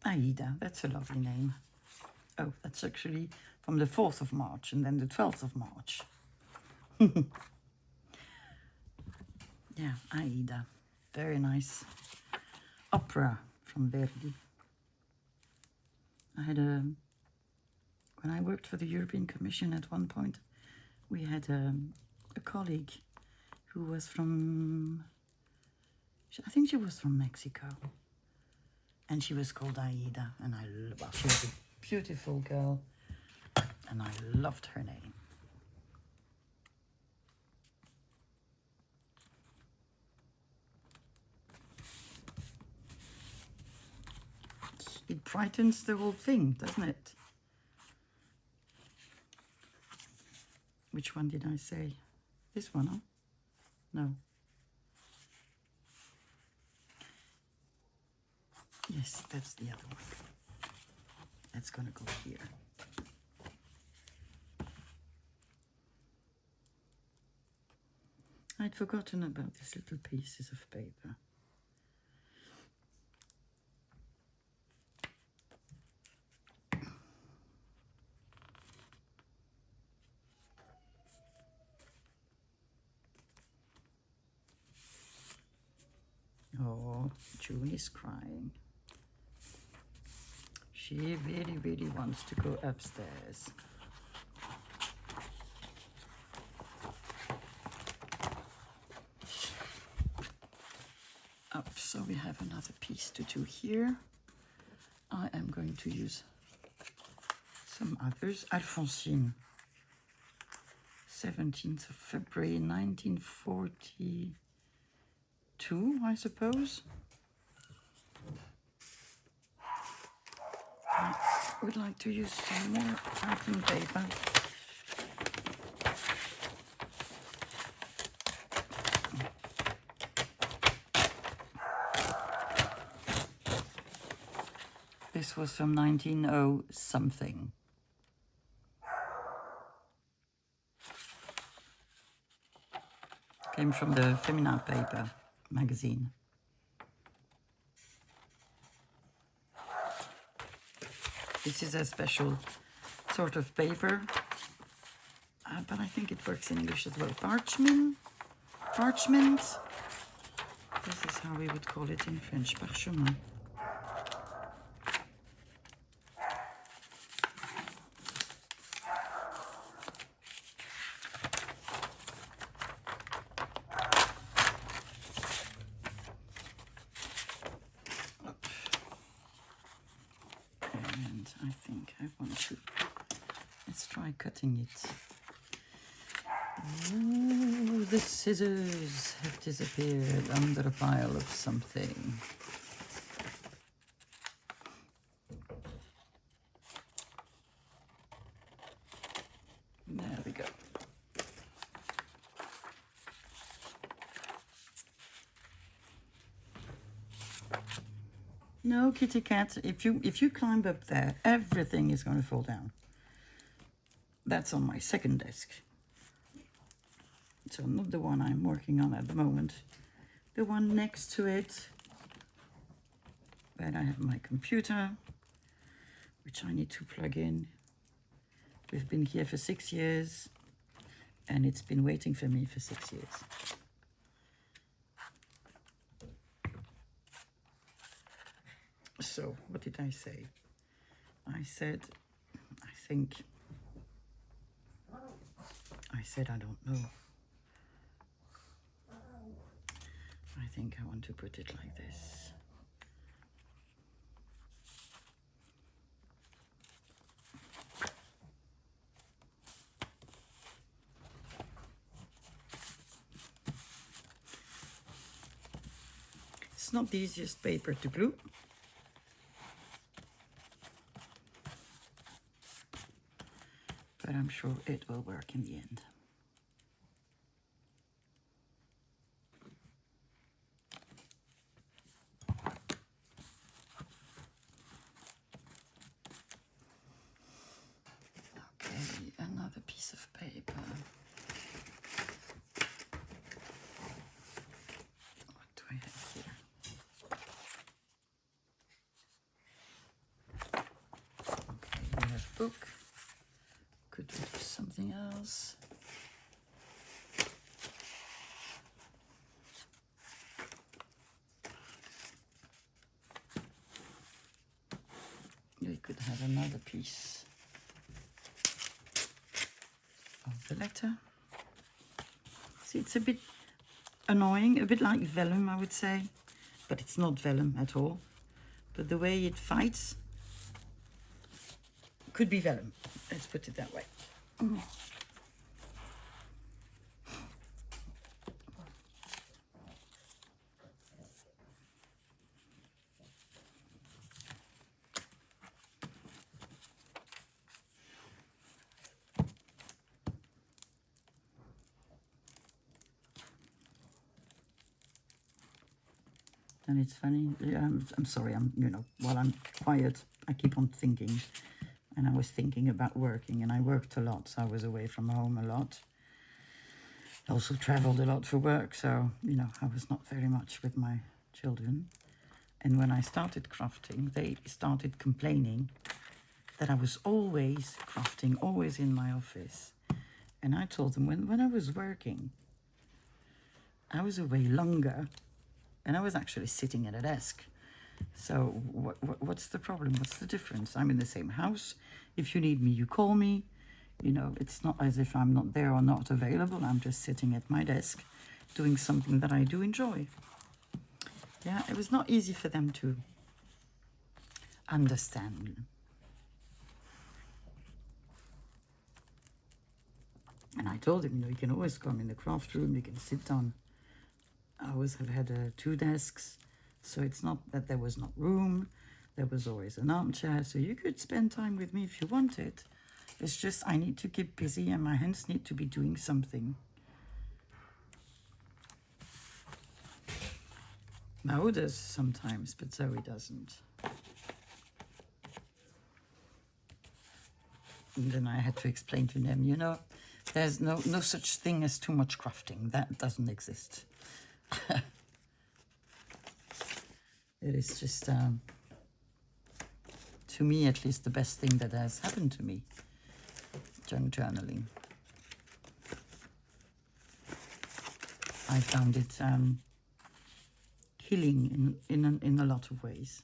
Aida, that's a lovely name. Oh, that's actually from the 4th of March and then the 12th of March. Yeah, Aida. Very nice opera from Verdi. I had when I worked for the European Commission at one point, we had a colleague who was from, I think she was from Mexico. And she was called Aida, and well, she was a beautiful girl, and I loved her name. It brightens the whole thing, doesn't it? Which one did I say? This one, huh? No. Yes, that's the other one. That's gonna go here. I'd forgotten about these little pieces of paper. Oh, June is crying. She really, really wants to go upstairs. Oh, so we have another piece to do here. I am going to use some others. Alphonsine, 17th of February 1942, I suppose. I would like to use some more writing paper. This was from 1900 something. Came from the Femina paper magazine. This is a special sort of paper, but I think it works in English as well. Parchment. This is how we would call it in French, parchemin. And I think I want to, let's try cutting it. Ooh, the scissors have disappeared under a pile of something. There we go. No, kitty cat, if you climb up there, everything is going to fall down. That's on my second desk. So not the one I'm working on at the moment. The one next to it, where I have my computer, which I need to plug in. We've been here for 6 years, and it's been waiting for me for 6 years. So, what did I say? I said, I don't know. I think I want to put it like this. It's not the easiest paper to glue. But I'm sure it will work in the end. book. Could we do something else? We could have another piece of the letter. See, it's a bit annoying, a bit like vellum, I would say, but it's not vellum at all. But the way it fights could be vellum. Let's put it that way. And it's funny, I'm sorry, while I'm quiet, I keep on thinking. And I was thinking about working, and I worked a lot, so I was away from home a lot. I also traveled a lot for work, so, I was not very much with my children. And when I started crafting, they started complaining that I was always crafting, always in my office. And I told them when I was working, I was away longer, and I was actually sitting at a desk. So what's the problem? What's the difference? I'm in the same house. If you need me, you call me. It's not as if I'm not there or not available. I'm just sitting at my desk doing something that I do enjoy. Yeah, it was not easy for them to understand. And I told him, you can always come in the craft room, you can sit down. I always have had 2 desks, so it's not that there was not room. There was always an armchair, so you could spend time with me if you wanted. It's just I need to keep busy and my hands need to be doing something. Mo does sometimes, but Zoe doesn't. And then I had to explain to them, there's no such thing as too much crafting. That doesn't exist. It is just, to me at least, the best thing that has happened to me, junk journaling. I found it healing in a lot of ways.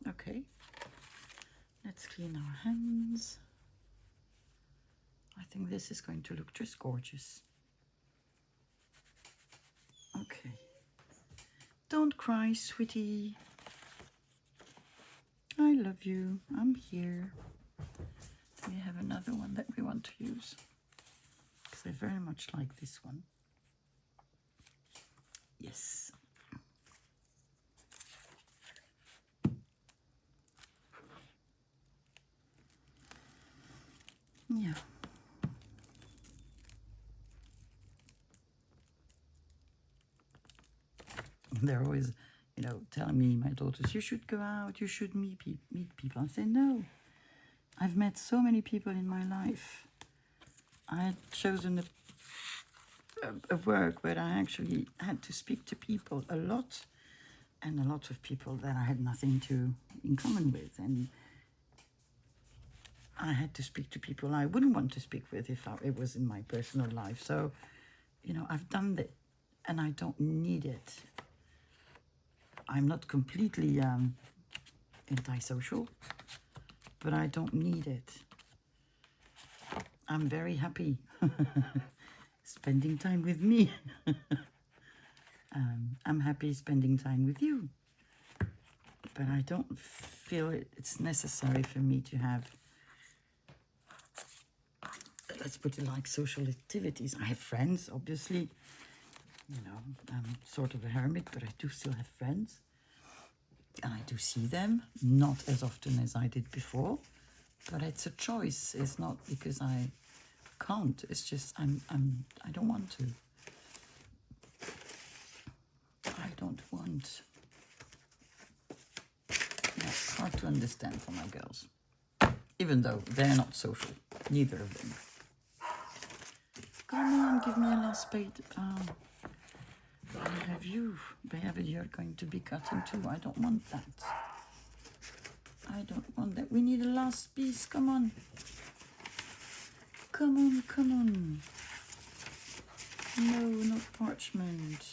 Okay, let's clean our hands. I think this is going to look just gorgeous. Okay, don't cry, sweetie. I love you, I'm here. We have another one that we want to use, because I very much like this one. Yes. Yeah. They're always, telling me, my daughters, you should go out, you should meet people. I say, no. I've met so many people in my life. I had chosen a work where I actually had to speak to people a lot, and a lot of people that I had nothing in common with. And I had to speak to people I wouldn't want to speak with if it was in my personal life. So, I've done that, and I don't need it. I'm not completely antisocial, but I don't need it. I'm very happy spending time with me. I'm happy spending time with you. But I don't feel it's necessary for me to have let's put it like social activities. I have friends, obviously. You know, I'm sort of a hermit, but I do still have friends. And I do see them, not as often as I did before. But it's a choice. It's not because I can't. It's just I don't want to. I don't want. Yeah, it's hard to understand for my girls. Even though they're not social. Neither of them. Come on, give me a last spade. I have you. But you're going to be cutting too. I don't want that. I don't want that. We need a last piece. Come on. Come on, come on. No, not parchment.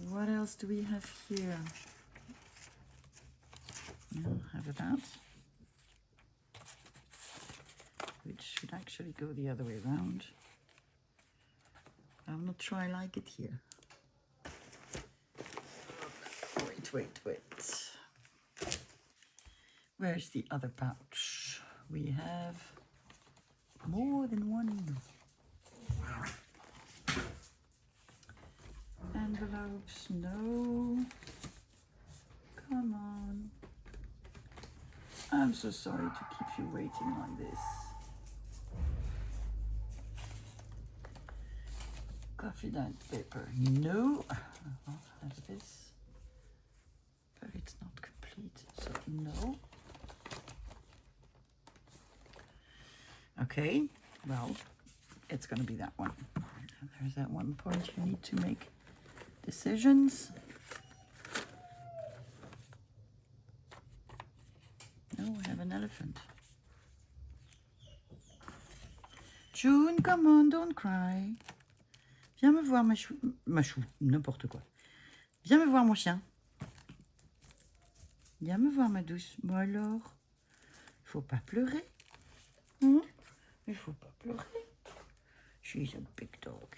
What else do we have here? No, have that. Which should actually go the other way around. I'm not sure I like it here. Wait. Where's the other pouch? We have more than one. Envelopes, no. Come on. I'm so sorry to keep you waiting like this. Coffee dyed paper, no. I'll have this, but it's not complete, so no. Okay, well, it's going to be that one. And there's that one point you need to make decisions. No, I have an elephant. June, come on, don't cry. Viens me voir, ma chou, n'importe quoi. Viens me voir, mon chien. Viens me voir, ma douce. Bon alors, il faut pas pleurer. Hein? Il faut pas pleurer. She's a big dog.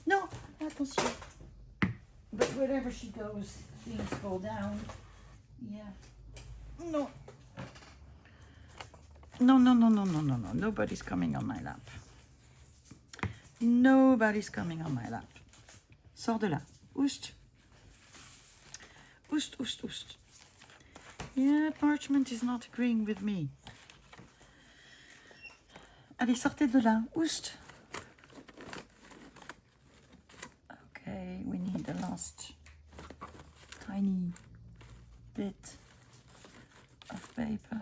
No, attention. But wherever she goes, things fall down. Yeah. No. No. Nobody's coming on my lap. Nobody's coming on my lap. Sors de là. Oust. Oust. Yeah, parchment is not agreeing with me. Allez, sortez de là. Oust. Okay, we need the last tiny bit of paper.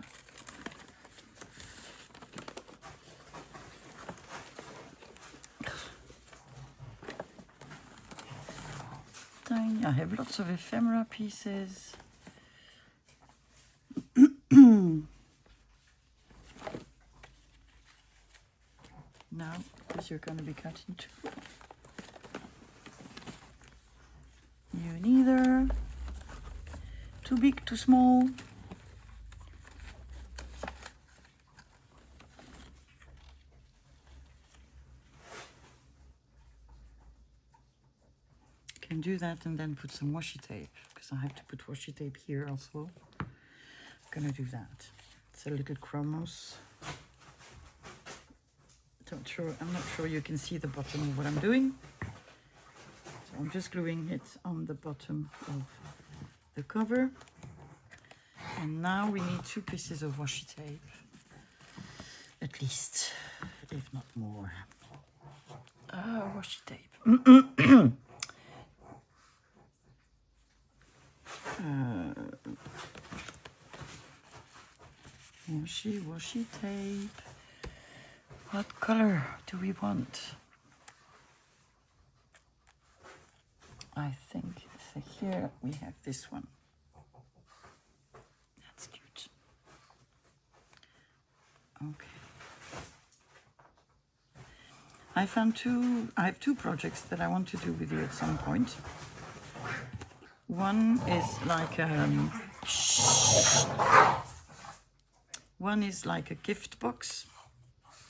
Tiny. I have lots of ephemera pieces. Now, because you're going to be cutting too. You neither. Too big, too small. Can do that and then put some washi tape, because I have to put washi tape here also. I'm gonna do that. It's a little chromos. I'm not sure you can see the bottom of what I'm doing. So I'm just gluing it on the bottom of the cover. And now we need 2 pieces of washi tape, at least, if not more. Washi tape. Washi tape. What color do we want? I think so. Here we have this one. That's cute. Okay. I have 2 projects that I want to do with you at some point. One is like a gift box,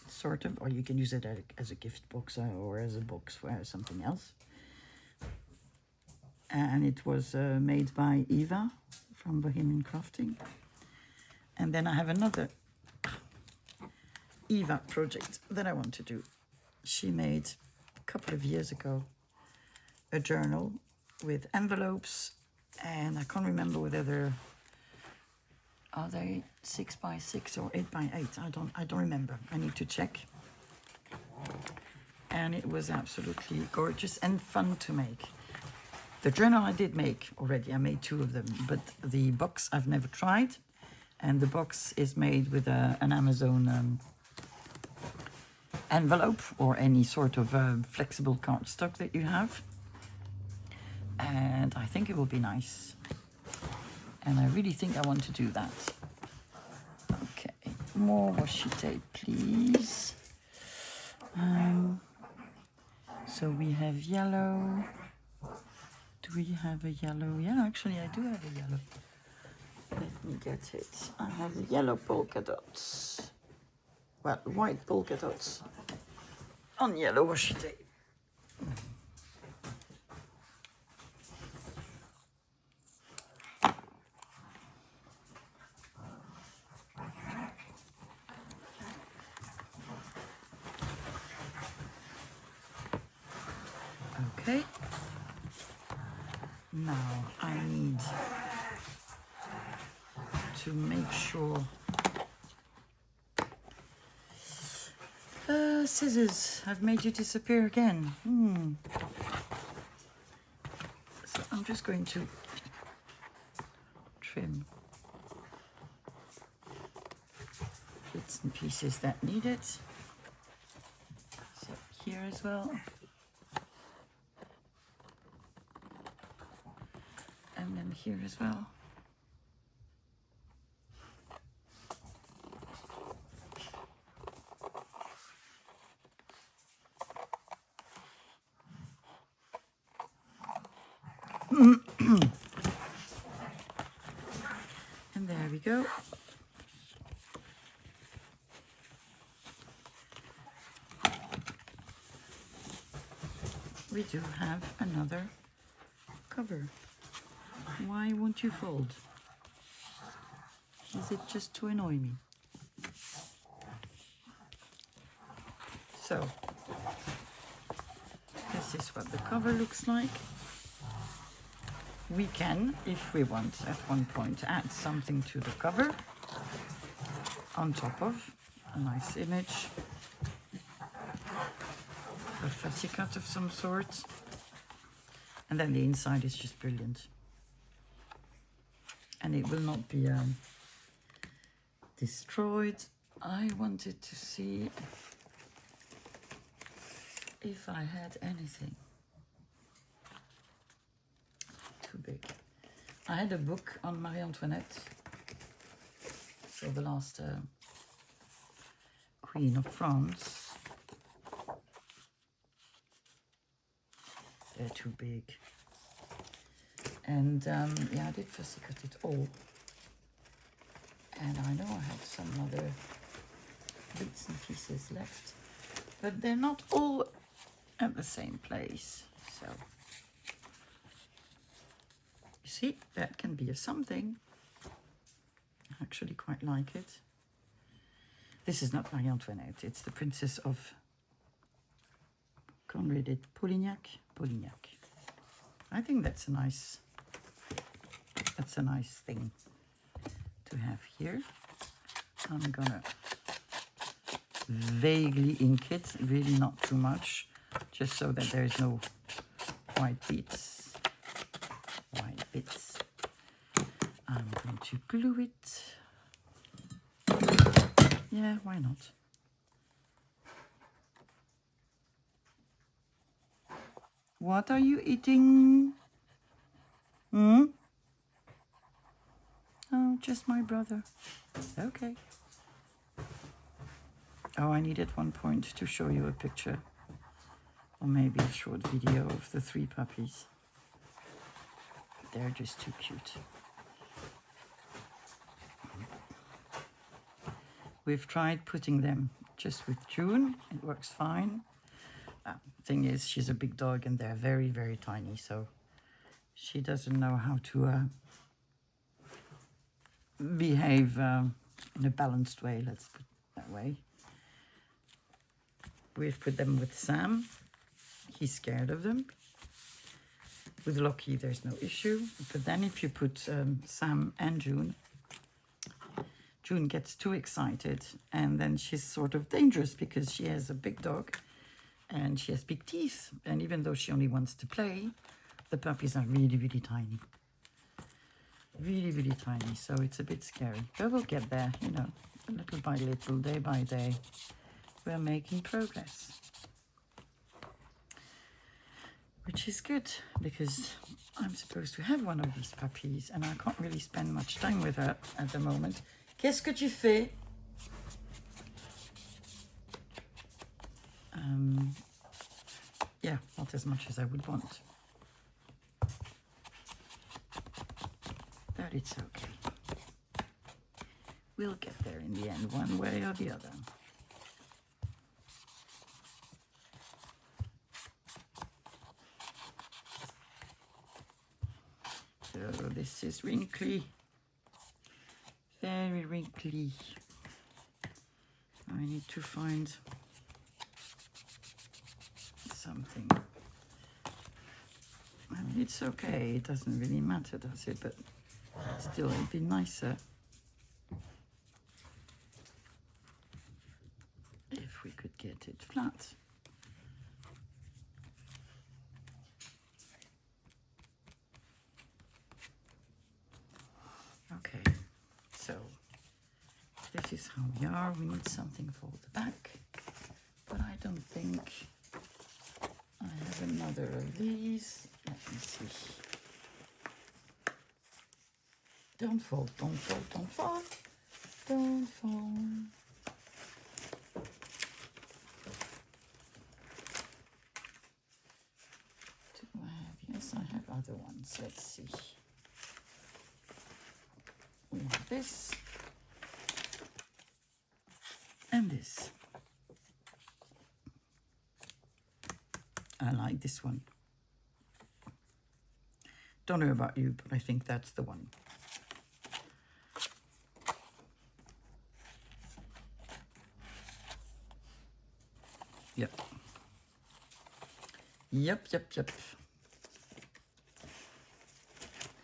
sort of, or you can use it as a gift box or as a box for something else. And it was made by Eva from Bohemian Crafting. And then I have another Eva project that I want to do. She made a couple of years ago a journal with envelopes, and I can't remember whether are they 6x6 or 8x8. I don't remember. I need to check. And it was absolutely gorgeous and fun to make. The journal I did make already. I made 2 of them, but the box I've never tried. And the box is made with an Amazon envelope or any sort of flexible cardstock that you have. And I think it will be nice. And I really think I want to do that. Okay, more washi tape, please. So we have yellow. Do we have a yellow? Yeah, actually I do have a yellow. Let me get it. I have the yellow polka dots. Well, white polka dots on yellow washi tape. Okay. Now I need to make sure. Scissors, I've made you disappear again. So I'm just going to trim bits and pieces that need it. So here as well. And then here as well. And there we go. We do have another cover. Why won't you fold? Is it just to annoy me? So, this is what the cover looks like. We can, if we want, at one point add something to the cover on top of a nice image, a fussy cut of some sort, and then the inside is just brilliant. And it will not be destroyed. I wanted to see if I had anything. Too big. I had a book on Marie Antoinette, so the last Queen of France. They're too big. And yeah, I did fussy cut it all. And I know I had some other bits and pieces left, but they're not all at the same place. So, you see, that can be a something. I actually quite like it. This is not Marie Antoinette, it's the Princess of, can't read it, Polignac. I think that's a nice thing to have here. I'm gonna vaguely ink it, really not too much, just so that there's no white bits. I'm going to glue it. Yeah, why not? What are you eating? Oh, just my brother. Okay. Oh, I need at one point to show you a picture, or maybe a short video of the 3 puppies. They're just too cute. We've tried putting them just with June. It works fine. Thing is, she's a big dog and they're very, very tiny, so she doesn't know how to behave in a balanced way, let's put it that way. we've put them with Sam. He's scared of them. With Loki, there's no issue. But then if you put Sam and June, June gets too excited, and then she's sort of dangerous because she has a big dog and she has big teeth. And even though she only wants to play, the puppies are really, really tiny. Really, really tiny. So it's a bit scary. But we'll get there, you know, little by little, day by day. We're making progress. Which is good, because I'm supposed to have one of these puppies and I can't really spend much time with her at the moment. Qu'est-ce que tu fais? Yeah, not as much as I would want. But it's okay. We'll get there in the end, one way or the other. So this is wrinkly. Very wrinkly. I need to find something. I mean, it's okay. It doesn't really matter, does it? But still, it'd be nicer if we could get it flat. Okay. So this is how we are. We need something for the back, but I don't think I have another of these. Let me see. Don't fall, don't fall, don't fall, don't fall. Do I have? Yes, I have other ones. Let's see. We have this and this. I like this one. Don't know about you, but I think that's the one. Yep. Yep, yep, yep.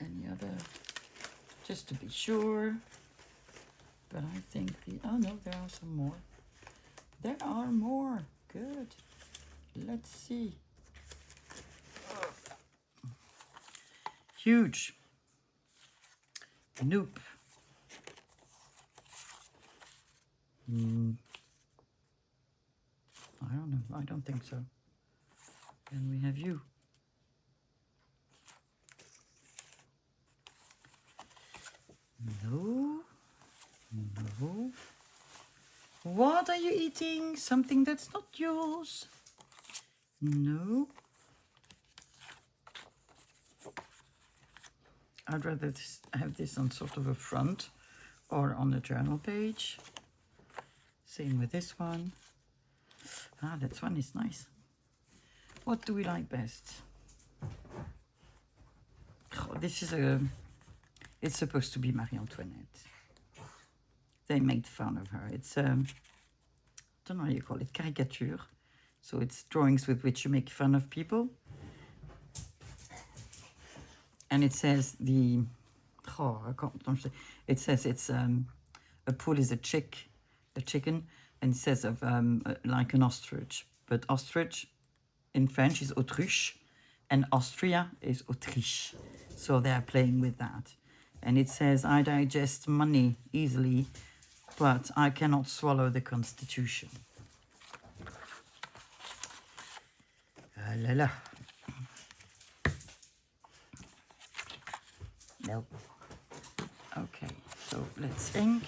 Any other? Just to be sure. But I think oh no, there are some more. There are more. Good. Let's see. Huge. Nope. I don't know. I don't think so. And we have you. No. No. What are you eating? Something that's not yours. No. I'd rather have this on sort of a front or on a journal page. Same with this one. Ah, that one is nice. What do we like best? Oh, this is it's supposed to be Marie Antoinette. They made fun of her. It's I don't know how you call it, caricature. So it's drawings with which you make fun of people. And it says it says it's a poule is a chicken, and it says of like an ostrich. But ostrich in French is autruche, and Austria is Autriche. So they are playing with that. And it says, I digest money easily, but I cannot swallow the Constitution. Ah la la. No. Okay, so let's ink.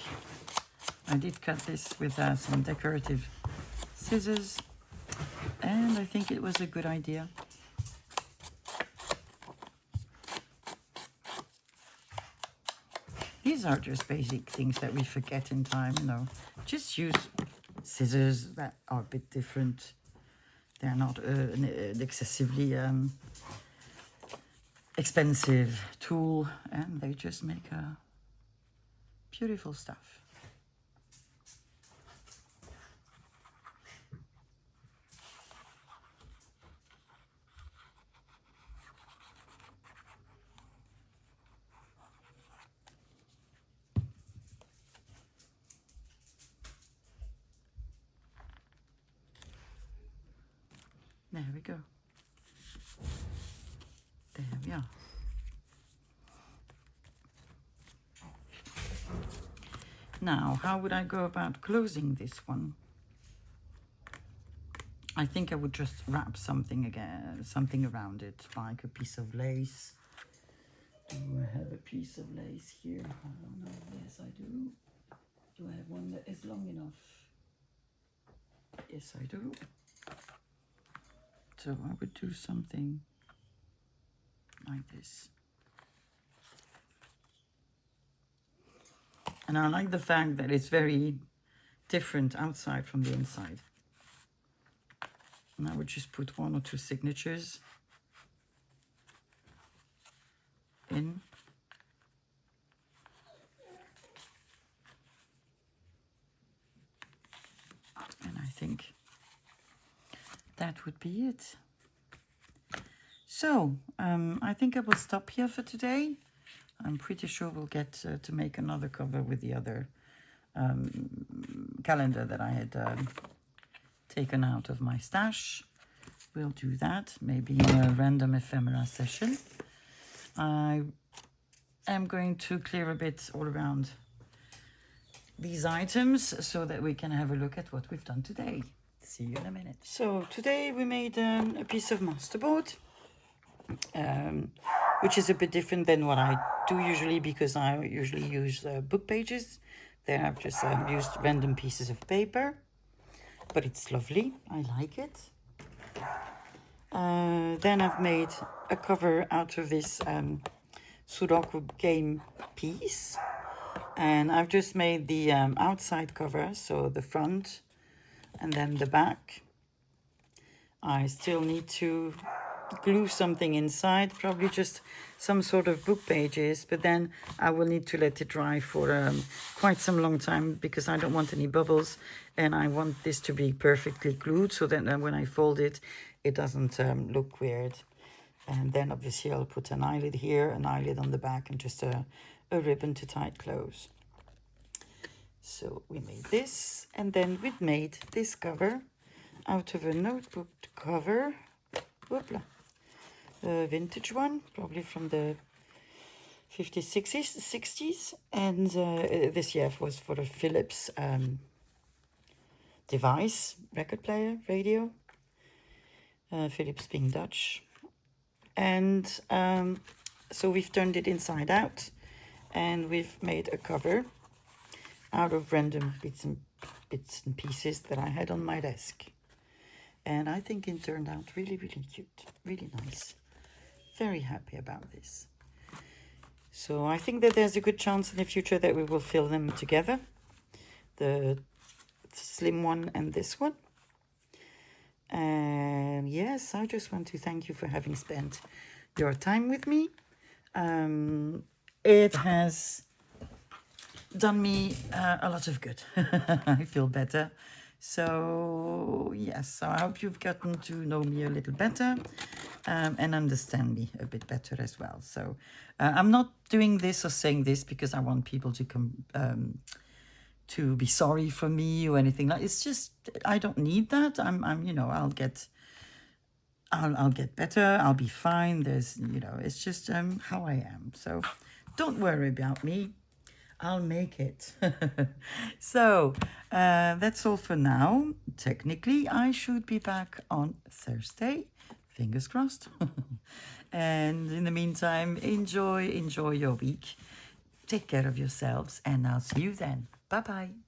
I did cut this with some decorative scissors, and I think it was a good idea. These are just basic things that we forget in time, you know. Just use scissors that are a bit different. They're not an excessively expensive tool, and they just make beautiful stuff. There we go. There we are. Now, how would I go about closing this one? I think I would just wrap something around it, like a piece of lace. Do I have a piece of lace here? I don't know. Yes, I do. Do I have one that is long enough? Yes, I do. So I would do something like this. And I like the fact that it's very different outside from the inside. And I would just put 1 or 2 signatures in. And I think that would be it. So, I think I will stop here for today. I'm pretty sure we'll get to make another cover with the other calendar that I had taken out of my stash. We'll do that, maybe in a random ephemera session. I am going to clear a bit all around these items so that we can have a look at what we've done today. See you in a minute. So today we made a piece of masterboard, which is a bit different than what I do usually, because I usually use book pages. There I've just used random pieces of paper, but it's lovely. I like it. Then I've made a cover out of this Sudoku game piece, and I've just made the outside cover, so the front and then the back. I still need to glue something inside, probably just some sort of book pages, but then I will need to let it dry for quite some long time, because I don't want any bubbles, and I want this to be perfectly glued so that when I fold it, it doesn't look weird. And then obviously I'll put an eyelid here, an eyelid on the back, and just a ribbon to tie it close. So we made this, and then we made this cover out of a notebook cover. Whoopla. A vintage one, probably from the 50s, 60s. And this was for a Philips device, record player, radio. Philips being Dutch. And so we've turned it inside out, and we've made a cover out of random bits and pieces that I had on my desk. And I think it turned out really, really cute, really nice. Very happy about this. So I think that there's a good chance in the future that we will fill them together, the slim one and this one. And yes, I just want to thank you for having spent your time with me. It has done me a lot of good. I feel better. So yes, so I hope you've gotten to know me a little better and understand me a bit better as well. So I'm not doing this or saying this because I want people to come to be sorry for me or anything like. It's just I don't need that. I'm you know, I'll get better. I'll be fine. There's, you know, it's just how I am. So don't worry about me. I'll make it. So that's all for now. Technically, I should be back on Thursday. Fingers crossed. And in the meantime, enjoy your week. Take care of yourselves, and I'll see you then. Bye-bye.